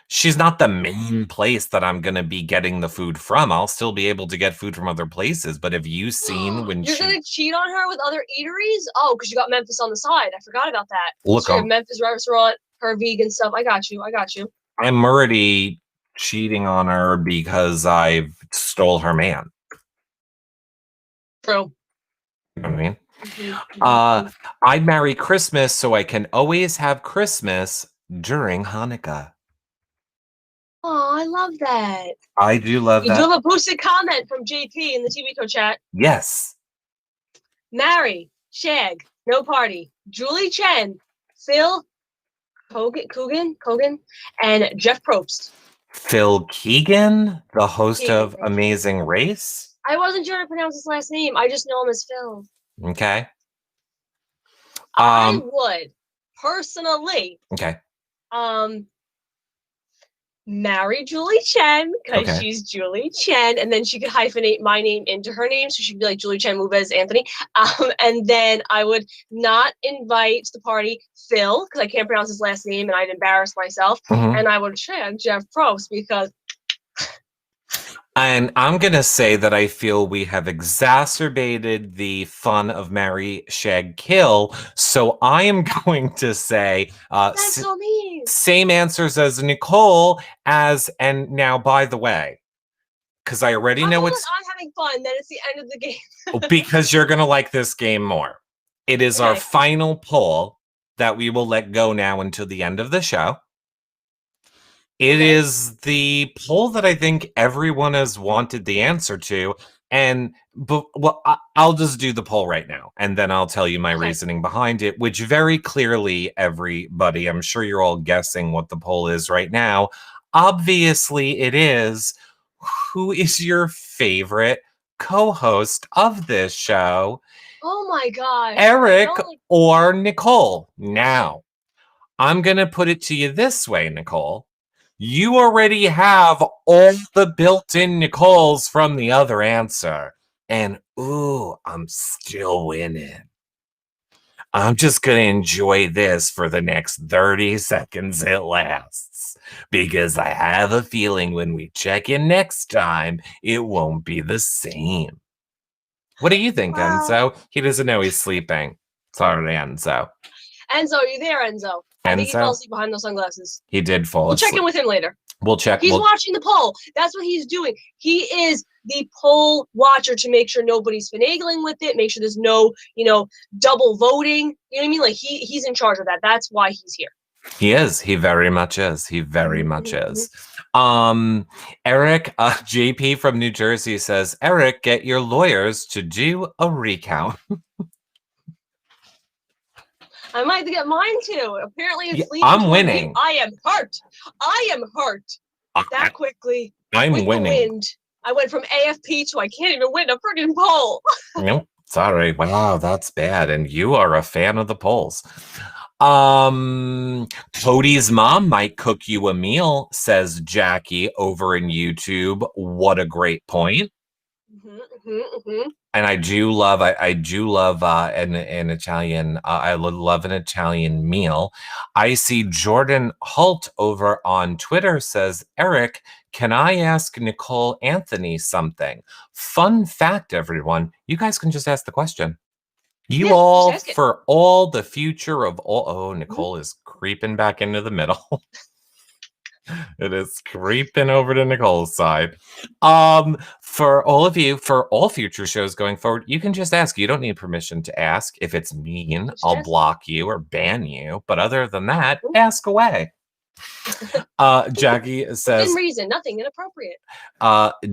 She's not the main place that I'm gonna be getting the food from. I'll still be able to get food from other places. But have you seen when you're gonna cheat on her with other eateries? Oh, because you got Memphis on the side. I forgot about that. Look, so Memphis restaurant, her vegan stuff. I got you. I'm already cheating on her because I've stole her man. True. You know what I mean? I marry Christmas so I can always have Christmas during Hanukkah. Oh, I love that. I do love that. You do have a boosted comment from JP in the TV Co chat. Yes. Marry, Shag, no party, Julie Chen, Phil Kogan, and Jeff Probst. Phil Keegan, the host of Amazing Race? I wasn't sure to pronounce his last name. I just know him as Phil. Okay. I would personally marry Julie Chen because she's Julie Chen, and then she could hyphenate my name into her name, so she could be like Julie Chen Mubez Anthony. And then I would not invite to the party Phil because I can't pronounce his last name and I'd embarrass myself. And I would shag Jeff Probst because. And I'm going to say that I feel we have exacerbated the fun of marry, shag, kill. So I am going to say that's so mean. Same answers as Nicole and now, by the way, because I already know it's... I'm having fun, then it's the end of the game. Because you're going to like this game more. It is our final poll that we will let go now until the end of the show. It is the poll that I think everyone has wanted the answer to. I'll just do the poll right now, and then I'll tell you my reasoning behind it, which very clearly, everybody, I'm sure you're all guessing what the poll is right now. Obviously, it is, who is your favorite co-host of this show? Oh my gosh. Eric or Nicole? Now, I'm going to put it to you this way, Nicole. You already have all the built-in Nicoles from the other answer. And, ooh, I'm still winning. I'm just going to enjoy this for the next 30 seconds it lasts. Because I have a feeling when we check in next time, it won't be the same. What do you think, Enzo? He doesn't know he's sleeping. Sorry, Enzo. Enzo, are you there, Enzo? I think he fell asleep behind those sunglasses. He did fall asleep. We'll check in with him later. We'll check. He's watching the poll. That's what he's doing. He is the poll watcher to make sure nobody's finagling with it, make sure there's no, double voting. You know what I mean? Like he's in charge of that. That's why he's here. He is. He very much is. He very much is. Eric, JP from New Jersey says, Eric, get your lawyers to do a recount. I might have to get mine too. Apparently, it's I'm winning. I am hurt. That quickly. I'm winning. I went from AFP to I can't even win a freaking poll. Nope. Sorry. Wow, that's bad. And you are a fan of the polls. Cody's mom might cook you a meal, says Jackie over in YouTube. What a great point. And I do love an Italian. I love an Italian meal. I see Jordan Holt over on Twitter says, Eric, can I ask Nicole Anthony something? Fun fact, everyone, you guys can just ask the question. You all, for all the future of all. Oh, Nicole is creeping back into the middle. It is creeping over to Nicole's side. For all of you, for all future shows going forward, you can just ask. You don't need permission to ask. If it's mean, I'll block you or ban you. But other than that, ask away. Jackie says, within reason, nothing inappropriate.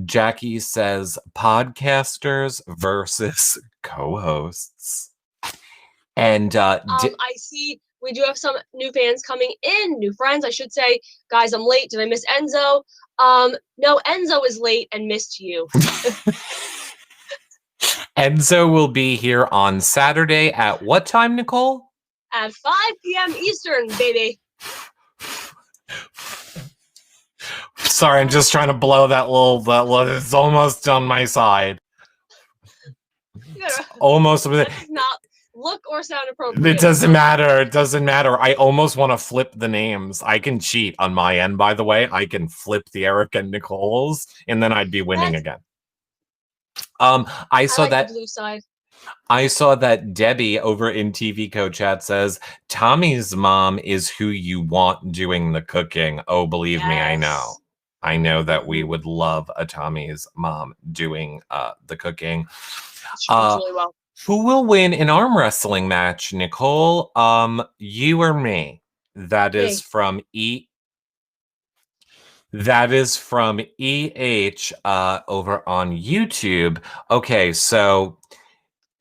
Jackie says, podcasters versus co-hosts. And I see we do have some new fans coming in, new friends, I should say. Guys, I'm late. Did I miss Enzo? No, Enzo is late and missed you. Enzo will be here on Saturday at what time, Nicole? At 5 p.m. Eastern, baby. Sorry, I'm just trying to blow that little. It's almost on my side. Almost. That's not look or sound appropriate. It doesn't matter. It doesn't matter. I almost want to flip the names. I can cheat on my end, by the way. I can flip the Eric and Nicole's, and then I'd be winning again. I saw that. The blue side. I saw that Debbie over in TV Co Chat says Tommy's mom is who you want doing the cooking. Oh, believe me, I know. I know that we would love a Tommy's mom doing the cooking. She does really well. Who will win an arm wrestling match, Nicole? You or me? That is from That is from over on YouTube. Okay, so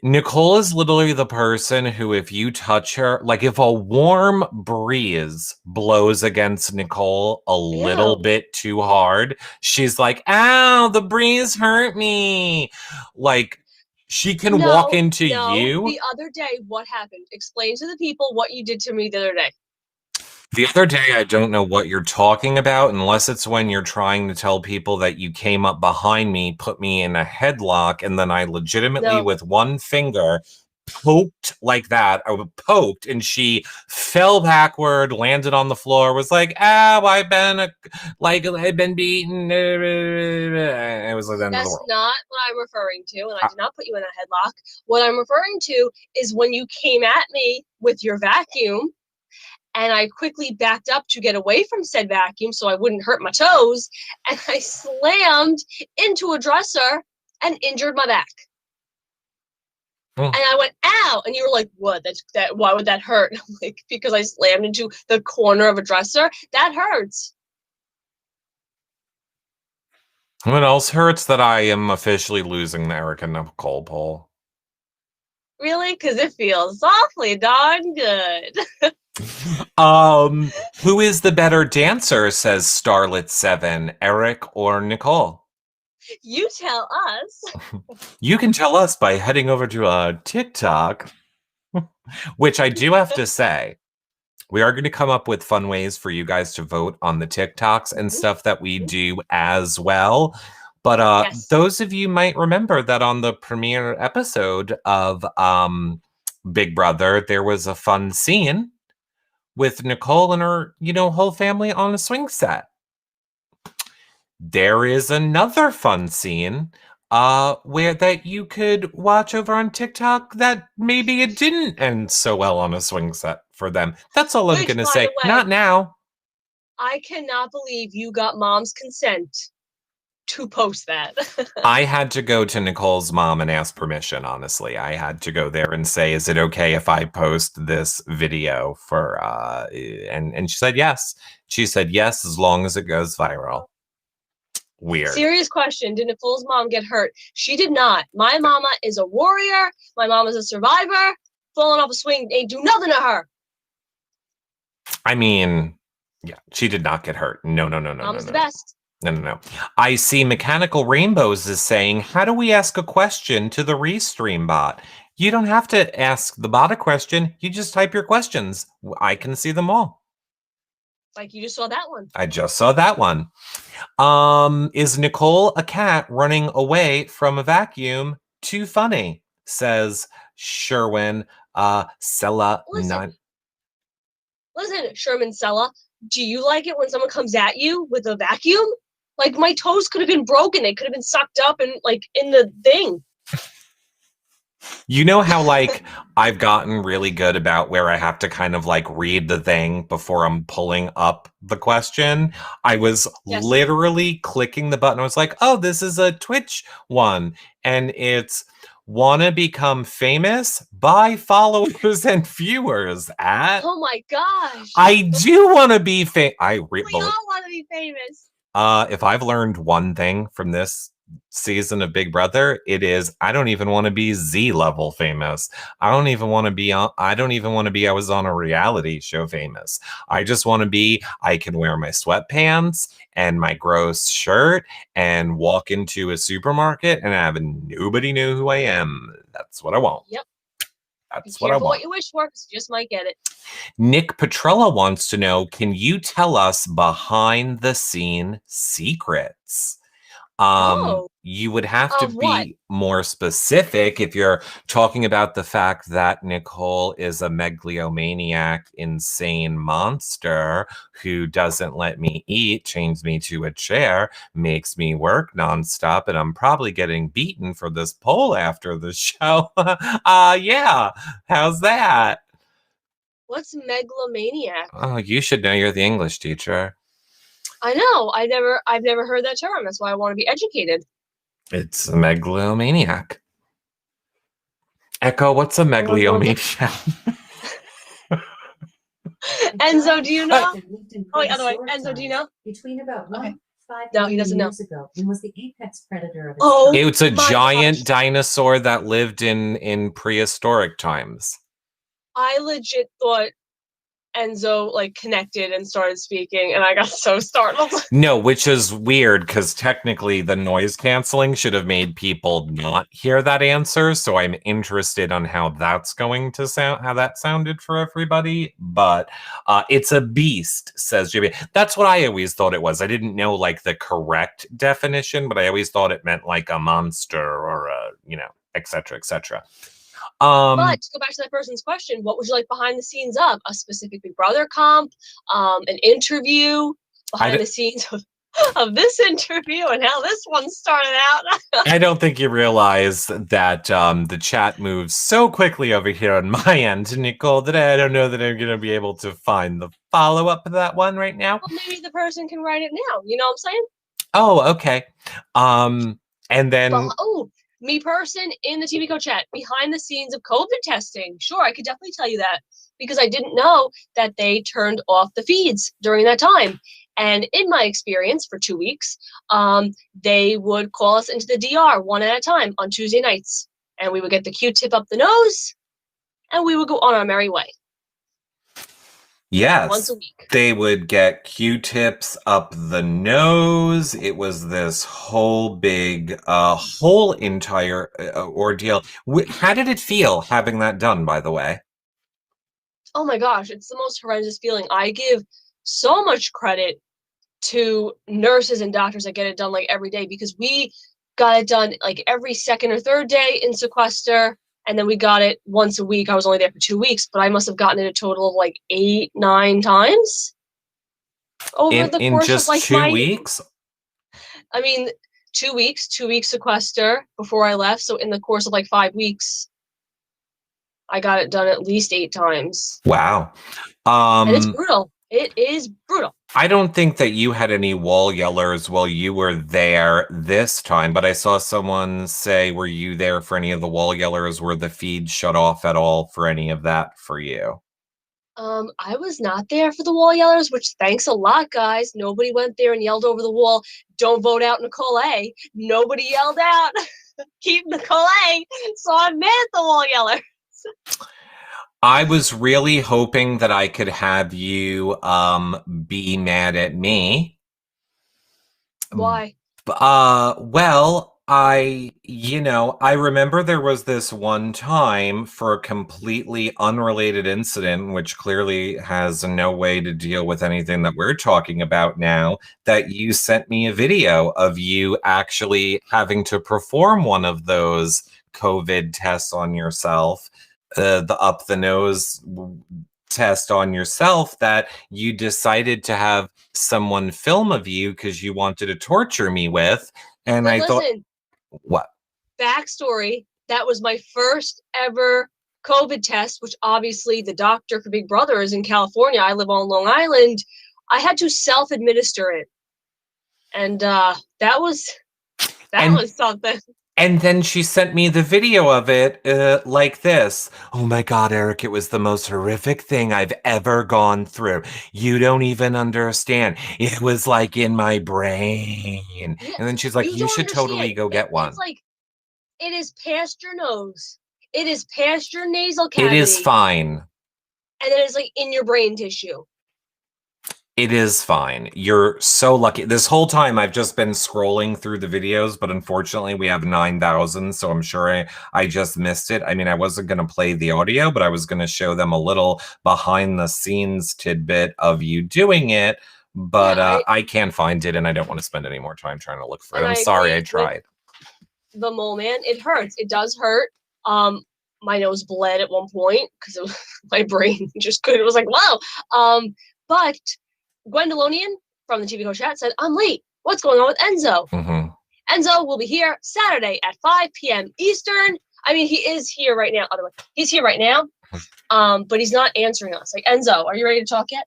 Nicole is literally the person who, if you touch her, like if a warm breeze blows against Nicole a little bit too hard, she's like, ow, the breeze hurt me. Like, she can walk into you. The other day, what happened? Explain to the people what you did to me the other day. The other day, I don't know what you're talking about, unless it's when you're trying to tell people that you came up behind me, put me in a headlock, and then I legitimately, with one finger, poked like that. I poked, and she fell backward, landed on the floor, was like, "Ow, I've been beaten." It was like the end of the world. That's not what I'm referring to, and I did not put you in a headlock. What I'm referring to is when you came at me with your vacuum. And I quickly backed up to get away from said vacuum so I wouldn't hurt my toes. And I slammed into a dresser and injured my back. And I went, ow. And you were like, what? Why would that hurt? I'm like, because I slammed into the corner of a dresser. That hurts. What else hurts? That I am officially losing the Eric and Nicole poll. Really? Because it feels awfully darn good. Who is the better dancer, says Starlet7, Eric or Nicole? You tell us. You can tell us by heading over to TikTok, which I do have to say, we are going to come up with fun ways for you guys to vote on the TikToks and stuff that we do as well. But those of you might remember that on the premiere episode of Big Brother, there was a fun scene with Nicole and her, whole family on a swing set. There is another fun scene where that you could watch over on TikTok that maybe it didn't end so well on a swing set for them. That's all I'm going to say. Not now. I cannot believe you got mom's consent to post that. I had to go to Nicole's mom and ask permission, honestly. I had to go there and say, is it okay if I post this video for and she said yes. She said yes, as long as it goes viral. Weird. Serious question. Did Nicole's mom get hurt? She did not. My mama is a warrior. My mama's a survivor. Falling off a swing ain't do nothing to her. I mean, yeah, she did not get hurt. No. Mom's the best. No. I see Mechanical Rainbows is saying, how do we ask a question to the Restream bot? You don't have to ask the bot a question. You just type your questions. I can see them all. Like you just saw that one. I just saw that one. Is Nicole a cat running away from a vacuum? Too funny, says Sherwin. Listen, Sherman Sella, do you like it when someone comes at you with a vacuum? Like my toes could have been broken. They could have been sucked up and like in the thing. You know how like I've gotten really good about where I have to kind of like read the thing before I'm pulling up the question? I was literally clicking the button. I was like, oh, this is a Twitch one. And it's wanna become famous? Buy followers and viewers at. Oh my gosh. I do want to be famous. We all want to be famous. If I've learned one thing from this season of Big Brother, it is I don't even want to be Z level famous. I don't even want to be I was on a reality show famous. I just want to be I can wear my sweatpants and my gross shirt and walk into a supermarket and have nobody know who I am. That's what I want. Yep. That's what I want. What you wish for, because you just might get it. Nick Petrella wants to know, can you tell us behind the scene secrets? You would have to be more specific if you're talking about the fact that Nicole is a megalomaniac, insane monster who doesn't let me eat, chains me to a chair, makes me work nonstop, and I'm probably getting beaten for this poll after the show. Yeah. How's that? What's megalomaniac? Oh, you should know. You're the English teacher. I know. I've never heard that term. That's why I want to be educated. It's a megalomaniac. Echo, what's a megalomaniac? Enzo, do you know? Oh, wait, other way. Enzo, do you know? Between about 5 no, he doesn't know. years ago, and was the apex predator of its it's a giant dinosaur that lived in prehistoric times. I legit thought Enzo like connected and started speaking, and I got so startled. No, which is weird because technically the noise canceling should have made people not hear that answer. So I'm interested on how that's going to sound, how that sounded for everybody. But it's a beast, says JB. That's what I always thought it was. I didn't know like the correct definition, but I always thought it meant like a monster or a, et cetera, et cetera. But to go back to that person's question, what would you like behind the scenes of? A specific Big Brother comp, an interview, behind the scenes of this interview and how this one started out. I don't think you realize that the chat moves so quickly over here on my end, Nicole, that I don't know that I'm going to be able to find the follow-up of that one right now. Well, maybe the person can write it now. You know what I'm saying? Oh, okay. And then... me person in the TV Co chat, behind the scenes of COVID testing. Sure, I could definitely tell you that because I didn't know that they turned off the feeds during that time. And in my experience for 2 weeks, they would call us into the DR one at a time on Tuesday nights. And we would get the Q-tip up the nose and we would go on our merry way. Yes. Once a week. They would get Q-tips up the nose. It was this whole big, whole entire ordeal. How did it feel having that done, by the way? Oh my gosh, it's the most horrendous feeling. I give so much credit to nurses and doctors that get it done like every day because we got it done like every second or third day in sequester. And then we got it once a week. I was only there for 2 weeks, but I must have gotten it a total of like 8, 9 times over the course just of like 2 weeks. I mean, 2 weeks, 2 weeks sequester before I left. So in the course of like 5 weeks, I got it done at least 8 times. Wow. And it's brutal. It is brutal. I don't think that you had any wall yellers while you were there this time, but I saw someone say, were you there for any of the wall yellers? Were the feeds shut off at all for any of that for you? I was not there for the wall yellers, which thanks a lot, guys. Nobody went there and yelled over the wall, don't vote out Nicole A. Nobody yelled out, keep Nicole A. So I'm mad at the wall yellers. I was really hoping that I could have you be mad at me. Why? Well, I remember there was this one time for a completely unrelated incident, which clearly has no way to deal with anything that we're talking about now, that you sent me a video of you actually having to perform one of those COVID tests on yourself, the up the nose test on yourself, that you decided to have someone film of you because you wanted to torture me with. And But I thought, listen, what? backstory, that was my first ever COVID test, which obviously the doctor for Big Brother is in California. I live on Long Island. I had to self-administer it. And that was something. And then she sent me the video of it like this. Oh my God, Eric, it was the most horrific thing I've ever gone through. You don't even understand. It was like in my brain. Yeah, and then she's like, you should totally go get one. It's like, it is past your nose. It is past your nasal cavity. It is fine. And it is like in your brain tissue. It is fine. You're so lucky. This whole time I've just been scrolling through the videos, but unfortunately we have 9,000, so I'm sure I just missed it. I mean, I wasn't going to play the audio, but I was going to show them a little behind the scenes tidbit of you doing it, but I can't find it and I don't want to spend any more time trying to look for it. I'm sorry, I tried. The mole man, it hurts. It does hurt. My nose bled at one point because my brain just couldn't. It was like, wow. But Gwendolonian from the TV Go Chat said, I'm late. What's going on with Enzo? Mm-hmm. Enzo will be here Saturday at 5 p.m. Eastern. I mean, he is here right now. Otherwise, he's here right now. But he's not answering us. Like, Enzo, are you ready to talk yet?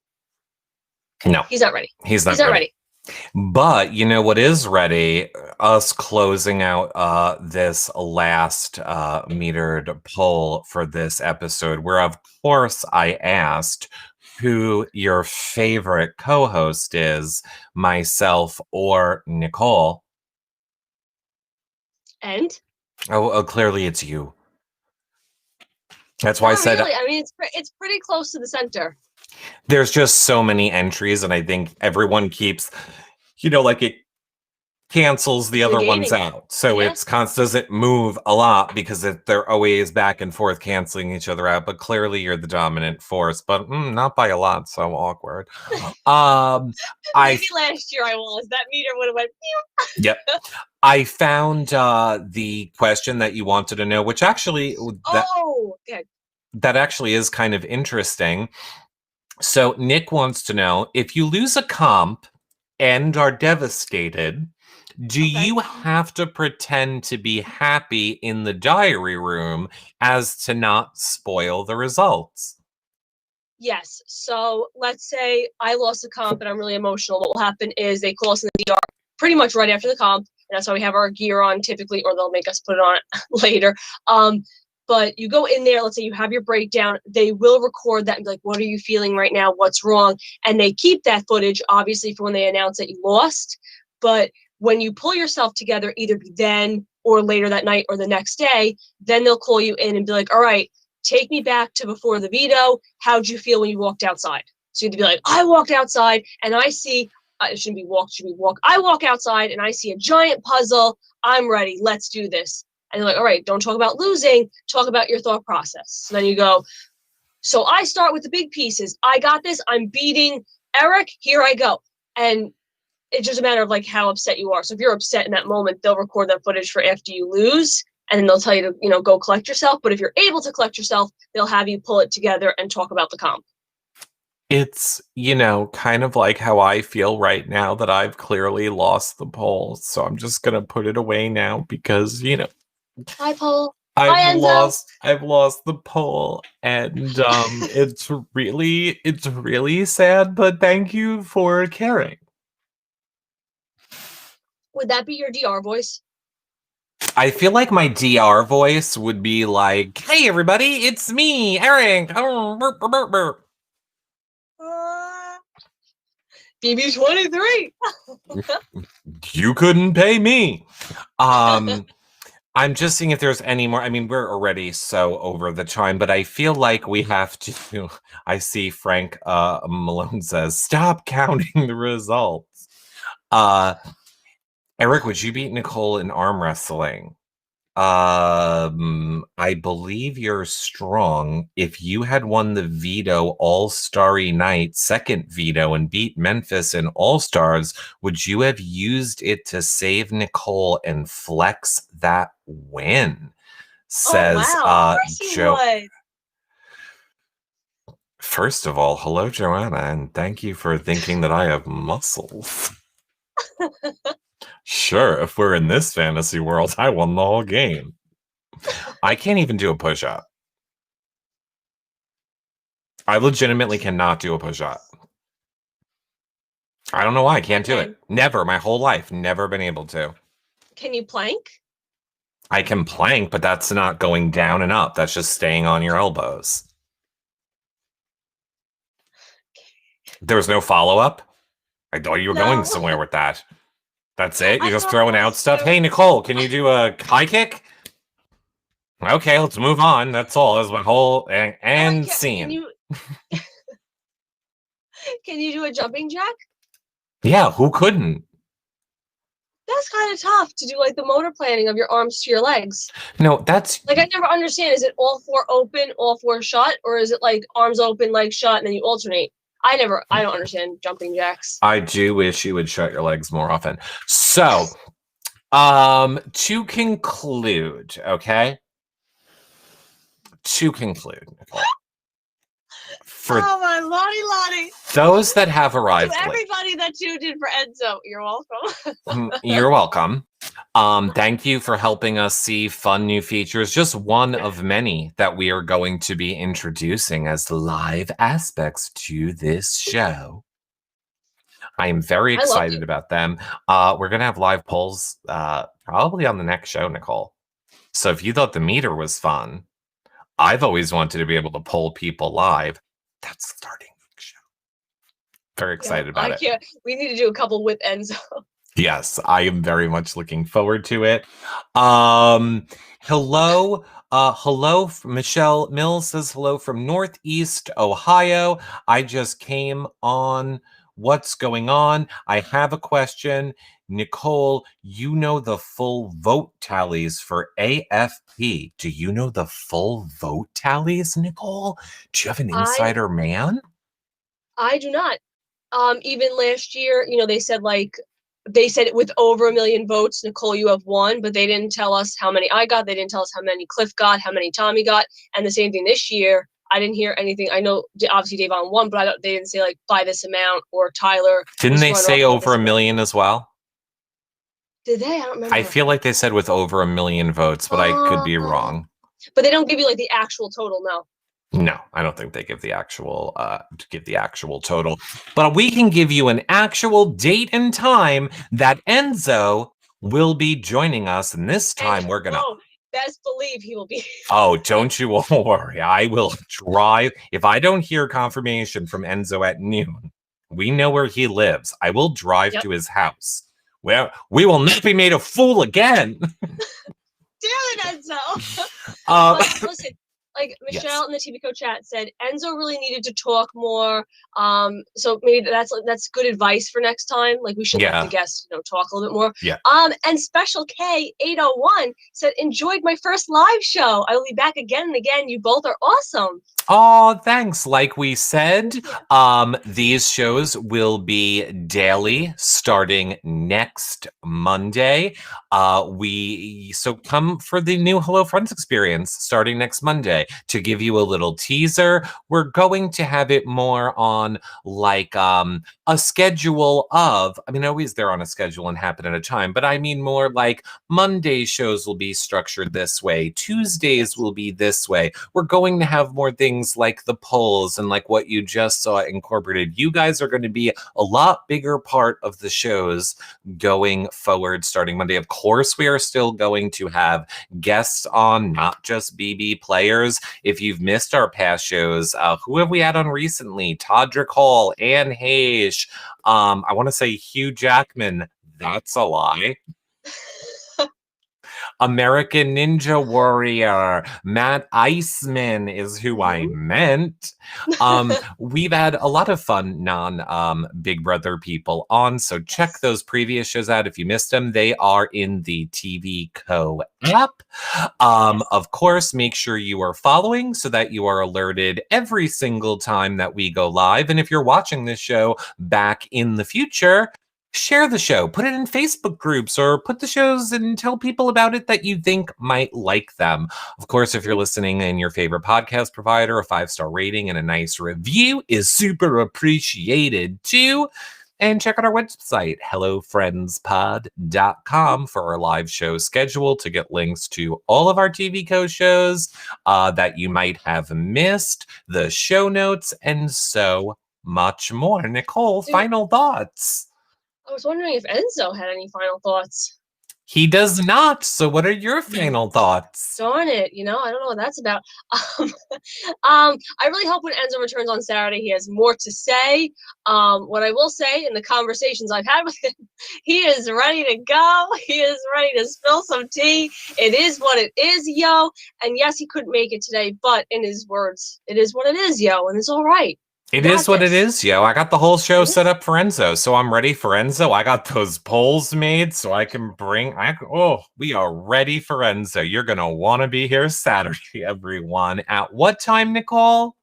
No. He's not ready. He's not ready. But you know what is ready? Us closing out this last metered poll for this episode, where of course I asked who your favorite co-host is, myself or Nicole. And? Oh, clearly it's you. That's why I said. Really. I mean, it's pretty close to the center. There's just so many entries, and I think everyone keeps, like it cancels the other ones out. So it's doesn't move a lot because they're always back and forth canceling each other out. But clearly you're the dominant force, but not by a lot. So awkward. Maybe last year I was. That meter would have went. Yep. I found the question that you wanted to know, which actually that actually is kind of interesting. So Nick wants to know, if you lose a comp and are devastated, do you have to pretend to be happy in the diary room as to not spoil the results? Yes. So let's say I lost a comp and I'm really emotional. What will happen is they call us in the DR pretty much right after the comp. And that's why we have our gear on typically, or they'll make us put it on later. But you go in there, let's say you have your breakdown, they will record that and be like, what are you feeling right now? What's wrong? And they keep that footage, obviously, for when they announce that you lost. But when you pull yourself together, either then or later that night or the next day, then they'll call you in and be like, all right, take me back to before the veto. How'd you feel when you walked outside? So you'd be like, I walked outside and I see, it shouldn't be walk. I walk outside and I see a giant puzzle. I'm ready. Let's do this. And they're like, all right, don't talk about losing, talk about your thought process. So then you go, so I start with the big pieces. I got this. I'm beating Eric. Here I go. And it's just a matter of like how upset you are. So if you're upset in that moment, they'll record that footage for after you lose. And then they'll tell you to, go collect yourself. But if you're able to collect yourself, they'll have you pull it together and talk about the comp. It's, kind of like how I feel right now that I've clearly lost the poll. So I'm just going to put it away now because, Hi, Paul. I've lost the poll, and it's really sad, but thank you for caring. Would that be your DR voice? I feel like my DR voice would be like, hey everybody, it's me, Eric. Oh, burp, burp, burp. BB23. You couldn't pay me. I'm just seeing if there's any more. I mean, we're already so over the time, but I feel like we have to. I see Frank Malone says, stop counting the results. Eric, would you beat Nicole in arm wrestling? I believe you're strong. If you had won the Veto All-Starry Night second Veto and beat Memphis in All-Stars, would you have used it to save Nicole and flex that win? Says Of course you would. First of all, hello, Joanna, and thank you for thinking that I have muscles. Sure, if we're in this fantasy world, I won the whole game. I can't even do a push-up. I legitimately cannot do a push-up. I don't know why I can't do it. Never, my whole life, never been able to. Can you plank? I can plank, but that's not going down and up. That's just staying on your elbows. There was no follow-up? I thought you were going somewhere with that. That's it? You're just throwing out stuff? Hey, Nicole, can you do a high kick? Okay, let's move on. That's all. That's my whole... And scene. Can you do a jumping jack? Yeah, who couldn't? That's kind of tough to do, like, the motor planning of your arms to your legs. No, that's... Like, I never understand. Is it all four open, all four shut? Or is it, like, arms open, legs shut, and then you alternate? I don't understand jumping jacks. I do wish you would shut your legs more often. So, to conclude, okay? To conclude, Nicole. Oh, my Lottie. Those that have arrived to everybody that tuned in for Enzo, you're welcome. You're welcome. Thank you for helping us see fun new features. Just one of many that we are going to be introducing as live aspects to this show. I am very excited about them. We're going to have live polls probably on the next show, Nicole. So if you thought the meter was fun, I've always wanted to be able to poll people live. That's starting the show. Very excited about it. We need to do a couple with Enzo. Yes, I am very much looking forward to it. Hello, Michelle Mills says hello from Northeast Ohio. I just came on. What's going on? I have a question. Nicole, you know the full vote tallies for AFP. Do you know the full vote tallies, Nicole? Do you have an insider man? I do not. Even last year, they said with over 1 million votes, Nicole, you have won, but they didn't tell us how many I got. They didn't tell us how many Cliff got, how many Tommy got. And the same thing this year. I didn't hear anything. I know obviously Davon won, but they didn't say like by this amount or Tyler. Didn't they say over 1 million as well? Did they? I don't remember. I feel like they said with over 1 million votes, but I could be wrong. But they don't give you like the actual total, no. No, I don't think they give the actual total. But we can give you an actual date and time that Enzo will be joining us, and this time we're gonna. Best believe he will be. Oh, don't you worry. I will drive. If I don't hear confirmation from Enzo at noon, we know where he lives. I will drive to his house. Well, we will not be made a fool again. Damn it, Enzo. Listen, like Michelle in the TV Co chat said, Enzo really needed to talk more. So maybe that's good advice for next time. Like we should let the guests, talk a little bit more. Yeah. And Special K 801 said, enjoyed my first live show. I will be back again and again. You both are awesome. Oh, thanks. Like we said, these shows will be daily starting next Monday. So come for the new Hello Friends experience starting next Monday. To give you a little teaser, we're going to have it more on like a schedule of, always they're on a schedule and happen at a time, but I mean more like Monday shows will be structured this way. Tuesdays will be this way. We're going to have more things like the polls and like what you just saw incorporated. You guys are going to be a lot bigger part of the shows going forward starting Monday. Of course, we are still going to have guests on, not just BB players. If you've missed our past shows, who have we had on recently? Todrick Hall, Anne Heche, I want to say Hugh Jackman. That's a lie. American Ninja Warrior, Matt Iceman is who I meant. We've had a lot of fun Big Brother people on, so check those previous shows out if you missed them. They are in the TV Co app. Of course, make sure you are following so that you are alerted every single time that we go live. And if you're watching this show back in the future, share the show, put it in Facebook groups, or put the shows and tell people about it that you think might like them. Of course, if you're listening in your favorite podcast provider, a 5-star rating and a nice review is super appreciated too. And check out our website, hellofriendspod.com, for our live show schedule to get links to all of our TV Co shows that you might have missed, the show notes, and so much more. Nicole, final thoughts? I was wondering if Enzo had any final thoughts. He does not. So what are your final thoughts? Darn it. I don't know what that's about. I really hope when Enzo returns on Saturday, he has more to say. What I will say in the conversations I've had with him, he is ready to go. He is ready to spill some tea. It is what it is, yo. And yes, he couldn't make it today, but in his words, it is what it is, yo. And it's all right. It is what it is, yo. I got the whole show set up for Enzo, so I'm ready for Enzo. I got those polls made so I can we are ready for Enzo. You're going to want to be here Saturday, everyone. At what time, Nicole?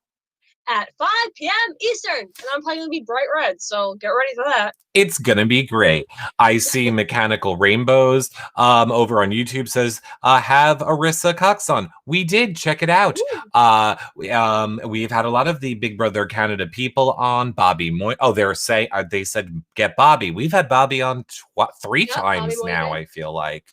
At 5 p.m. Eastern. And I'm probably going to be bright red, so get ready for that. It's going to be great. I see Mechanical Rainbows over on YouTube says, have Arissa Cox on. We did. Check it out. We've had a lot of the Big Brother Canada people on. Bobby Moy. Oh, they said get Bobby. We've had Bobby on three times now, I feel like.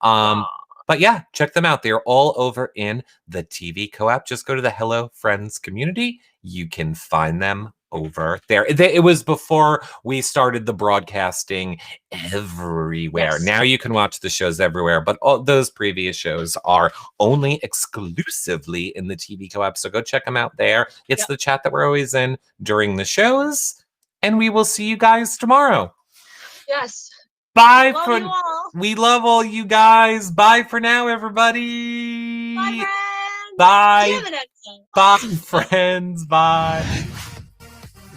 But yeah, check them out. They're all over in the TV Co app. Just go to the Hello Friends community. You can find them over there. It was before we started the broadcasting everywhere. Yes. Now you can watch the shows everywhere, but all those previous shows are only exclusively in the TV Co app. So go check them out there. It's the chat that we're always in during the shows. And we will see you guys tomorrow. Yes. Bye. We love all you guys. Bye for now, everybody. Bye, friends. Bye. Bye, friends. Bye.